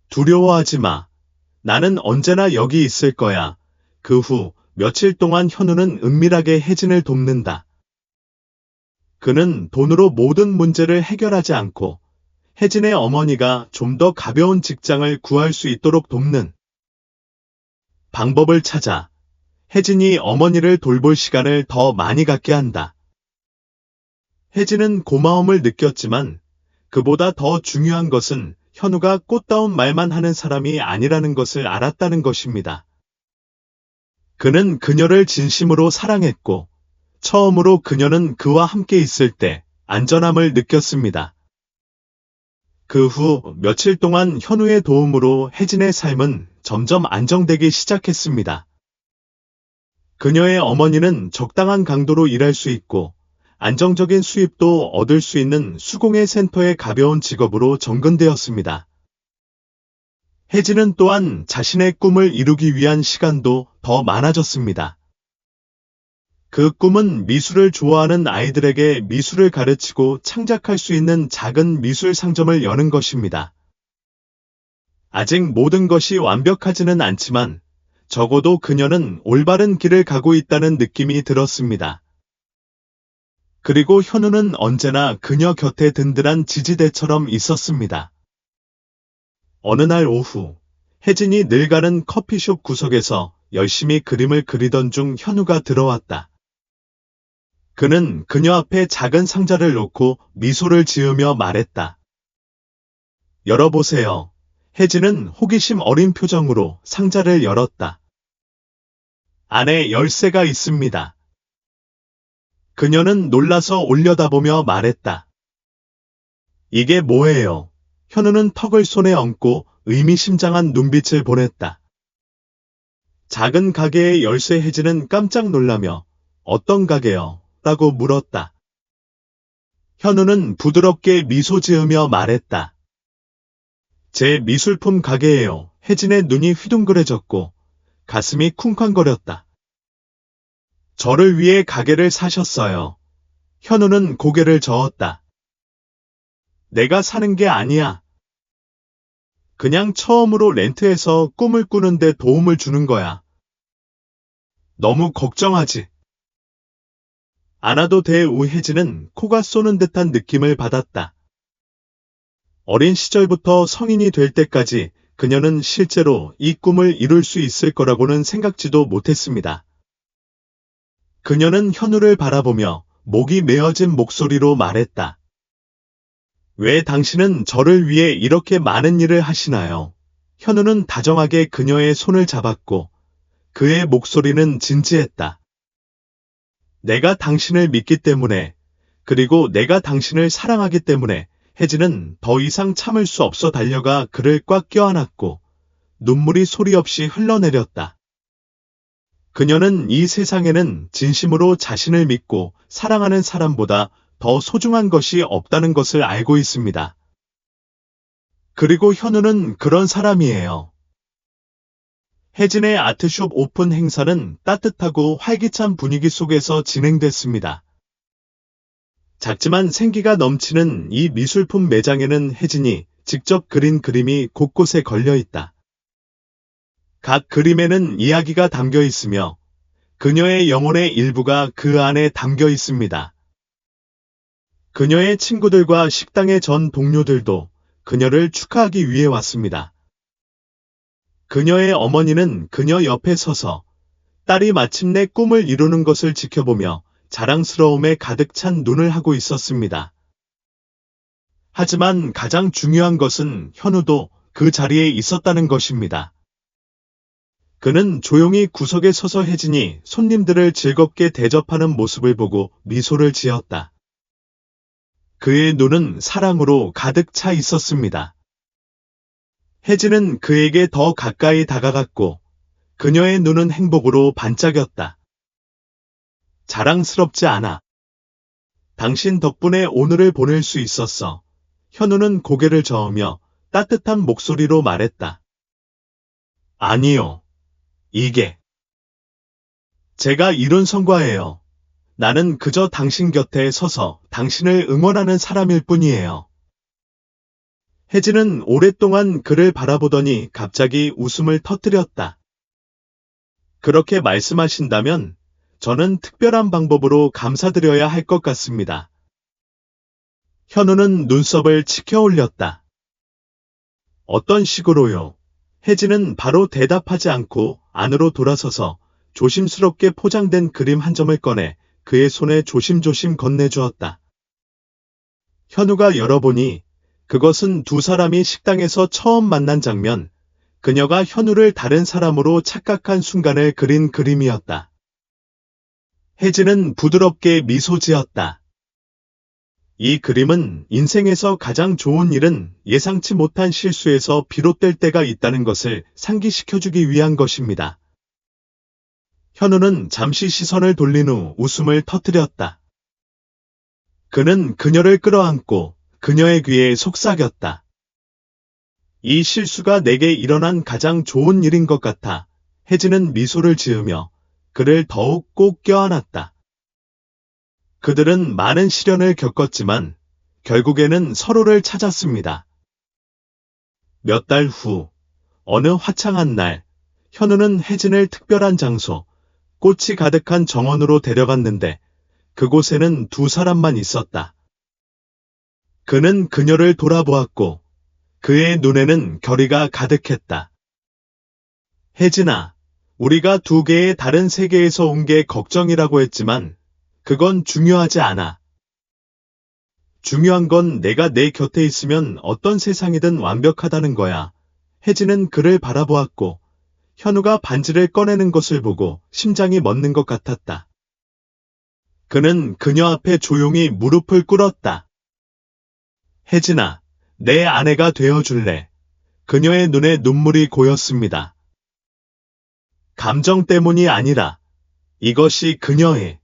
두려워하지 마. 나는 언제나 여기 있을 거야. 그 후 며칠 동안 현우는 은밀하게 혜진을 돕는다. 그는 돈으로 모든 문제를 해결하지 않고 혜진의 어머니가 좀 더 가벼운 직장을 구할 수 있도록 돕는 방법을 찾아 혜진이 어머니를 돌볼 시간을 더 많이 갖게 한다. 혜진은 고마움을 느꼈지만 그보다 더 중요한 것은 현우가 꽃다운 말만 하는 사람이 아니라는 것을 알았다는 것입니다. 그는 그녀를 진심으로 사랑했고 처음으로 그녀는 그와 함께 있을 때 안전함을 느꼈습니다. 그 후 며칠 동안 현우의 도움으로 혜진의 삶은 점점 안정되기 시작했습니다. 그녀의 어머니는 적당한 강도로 일할 수 있고 안정적인 수입도 얻을 수 있는 수공예 센터의 가벼운 직업으로 정근되었습니다. 혜진은 또한 자신의 꿈을 이루기 위한 시간도 더 많아졌습니다. 그 꿈은 미술을 좋아하는 아이들에게 미술을 가르치고 창작할 수 있는 작은 미술 상점을 여는 것입니다. 아직 모든 것이 완벽하지는 않지만 적어도 그녀는 올바른 길을 가고 있다는 느낌이 들었습니다. 그리고 현우는 언제나 그녀 곁에 든든한 지지대처럼 있었습니다. 어느 날 오후, 혜진이 늘 가는 커피숍 구석에서 열심히 그림을 그리던 중 현우가 들어왔다. 그는 그녀 앞에 작은 상자를 놓고 미소를 지으며 말했다. 열어보세요. 혜진은 호기심 어린 표정으로 상자를 열었다. 안에 열쇠가 있습니다. 그녀는 놀라서 올려다보며 말했다. 이게 뭐예요? 현우는 턱을 손에 얹고 의미심장한 눈빛을 보냈다. 작은 가게의 열쇠. 혜진은 깜짝 놀라며 어떤 가게요? 라고 물었다. 현우는 부드럽게 미소 지으며 말했다. 제 미술품 가게예요. 혜진의 눈이 휘둥그레졌고 가슴이 쿵쾅거렸다. 저를 위해 가게를 사셨어요. 현우는 고개를 저었다. 내가 사는 게 아니야. 그냥 처음으로 렌트해서 꿈을 꾸는데 도움을 주는 거야. 너무 걱정하지 않아도 돼. 우혜진은 코가 쏘는 듯한 느낌을 받았다. 어린 시절부터 성인이 될 때까지 그녀는 실제로 이 꿈을 이룰 수 있을 거라고는 생각지도 못했습니다. 그녀는 현우를 바라보며 목이 메어진 목소리로 말했다. 왜 당신은 저를 위해 이렇게 많은 일을 하시나요? 현우는 다정하게 그녀의 손을 잡았고 그의 목소리는 진지했다. 내가 당신을 믿기 때문에, 그리고 내가 당신을 사랑하기 때문에. 혜진은 더 이상 참을 수 없어 달려가 그를 꽉 껴안았고 눈물이 소리 없이 흘러내렸다. 그녀는 이 세상에는 진심으로 자신을 믿고 사랑하는 사람보다 더 소중한 것이 없다는 것을 알고 있습니다. 그리고 현우는 그런 사람이에요. 혜진의 아트숍 오픈 행사는 따뜻하고 활기찬 분위기 속에서 진행됐습니다. 작지만 생기가 넘치는 이 미술품 매장에는 혜진이 직접 그린 그림이 곳곳에 걸려 있다. 각 그림에는 이야기가 담겨 있으며 그녀의 영혼의 일부가 그 안에 담겨 있습니다. 그녀의 친구들과 식당의 전 동료들도 그녀를 축하하기 위해 왔습니다. 그녀의 어머니는 그녀 옆에 서서 딸이 마침내 꿈을 이루는 것을 지켜보며 자랑스러움에 가득 찬 눈을 하고 있었습니다. 하지만 가장 중요한 것은 현우도 그 자리에 있었다는 것입니다. 그는 조용히 구석에 서서 혜진이 손님들을 즐겁게 대접하는 모습을 보고 미소를 지었다. 그의 눈은 사랑으로 가득 차 있었습니다. 혜진은 그에게 더 가까이 다가갔고 그녀의 눈은 행복으로 반짝였다. 자랑스럽지 않아. 당신 덕분에 오늘을 보낼 수 있었어. 현우는 고개를 저으며 따뜻한 목소리로 말했다. 아니요. 이게 제가 이룬 성과예요. 나는 그저 당신 곁에 서서 당신을 응원하는 사람일 뿐이에요. 혜진은 오랫동안 그를 바라보더니 갑자기 웃음을 터뜨렸다. 그렇게 말씀하신다면 저는 특별한 방법으로 감사드려야 할 것 같습니다. 현우는 눈썹을 치켜 올렸다. 어떤 식으로요? 혜진은 바로 대답하지 않고 안으로 돌아서서 조심스럽게 포장된 그림 한 점을 꺼내 그의 손에 조심조심 건네주었다. 현우가 열어보니 그것은 두 사람이 식당에서 처음 만난 장면, 그녀가 현우를 다른 사람으로 착각한 순간을 그린 그림이었다. 혜진은 부드럽게 미소 지었다. 이 그림은 인생에서 가장 좋은 일은 예상치 못한 실수에서 비롯될 때가 있다는 것을 상기시켜주기 위한 것입니다. 현우는 잠시 시선을 돌린 후 웃음을 터뜨렸다. 그는 그녀를 끌어안고 그녀의 귀에 속삭였다. 이 실수가 내게 일어난 가장 좋은 일인 것 같아. 혜진은 미소를 지으며 그를 더욱 꼭 껴안았다. 그들은 많은 시련을 겪었지만 결국에는 서로를 찾았습니다. 몇 달 후, 어느 화창한 날, 현우는 혜진을 특별한 장소, 꽃이 가득한 정원으로 데려갔는데 그곳에는 두 사람만 있었다. 그는 그녀를 돌아보았고 그의 눈에는 결의가 가득했다. 혜진아, 우리가 두 개의 다른 세계에서 온 게 걱정이라고 했지만 그건 중요하지 않아. 중요한 건 내가 내 곁에 있으면 어떤 세상이든 완벽하다는 거야. 혜진은 그를 바라보았고 현우가 반지를 꺼내는 것을 보고 심장이 멎는 것 같았다. 그는 그녀 앞에 조용히 무릎을 꿇었다. 혜진아, 내 아내가 되어줄래? 그녀의 눈에 눈물이 고였습니다. 감정 때문이 아니라 이것이 그녀의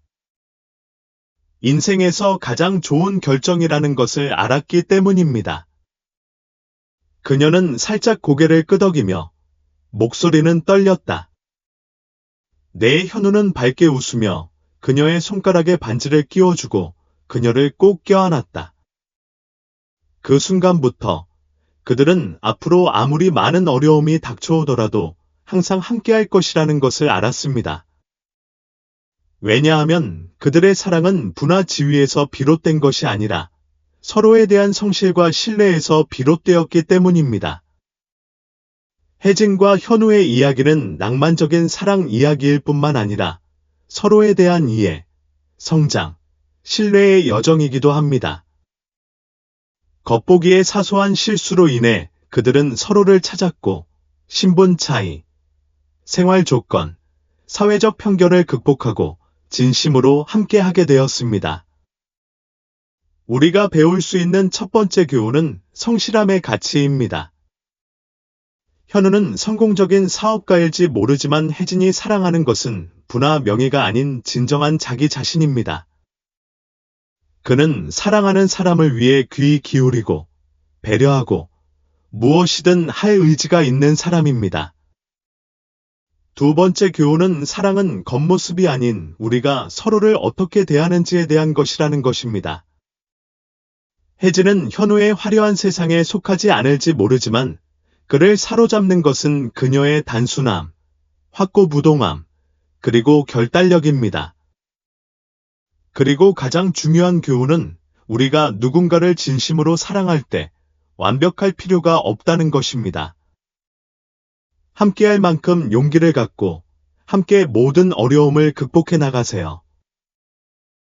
인생에서 가장 좋은 결정이라는 것을 알았기 때문입니다. 그녀는 살짝 고개를 끄덕이며 목소리는 떨렸다. 내 현우는 밝게 웃으며 그녀의 손가락에 반지를 끼워주고 그녀를 꼭 껴안았다. 그 순간부터 그들은 앞으로 아무리 많은 어려움이 닥쳐오더라도 항상 함께할 것이라는 것을 알았습니다. 왜냐하면 그들의 사랑은 부나 지위에서 비롯된 것이 아니라 서로에 대한 성실과 신뢰에서 비롯되었기 때문입니다. 혜진과 현우의 이야기는 낭만적인 사랑 이야기일 뿐만 아니라 서로에 대한 이해, 성장, 신뢰의 여정이기도 합니다. 겉보기의 사소한 실수로 인해 그들은 서로를 찾았고 신분 차이, 생활 조건, 사회적 편견을 극복하고 진심으로 함께하게 되었습니다. 우리가 배울 수 있는 첫 번째 교훈은 성실함의 가치입니다. 현우는 성공적인 사업가일지 모르지만 혜진이 사랑하는 것은 부나 명예가 아닌 진정한 자기 자신입니다. 그는 사랑하는 사람을 위해 귀 기울이고 배려하고 무엇이든 할 의지가 있는 사람입니다. 두 번째 교훈은 사랑은 겉모습이 아닌 우리가 서로를 어떻게 대하는지에 대한 것이라는 것입니다. 혜진은 현우의 화려한 세상에 속하지 않을지 모르지만 그를 사로잡는 것은 그녀의 단순함, 확고부동함, 그리고 결단력입니다. 그리고 가장 중요한 교훈은 우리가 누군가를 진심으로 사랑할 때 완벽할 필요가 없다는 것입니다. 함께할 만큼 용기를 갖고 함께 모든 어려움을 극복해 나가세요.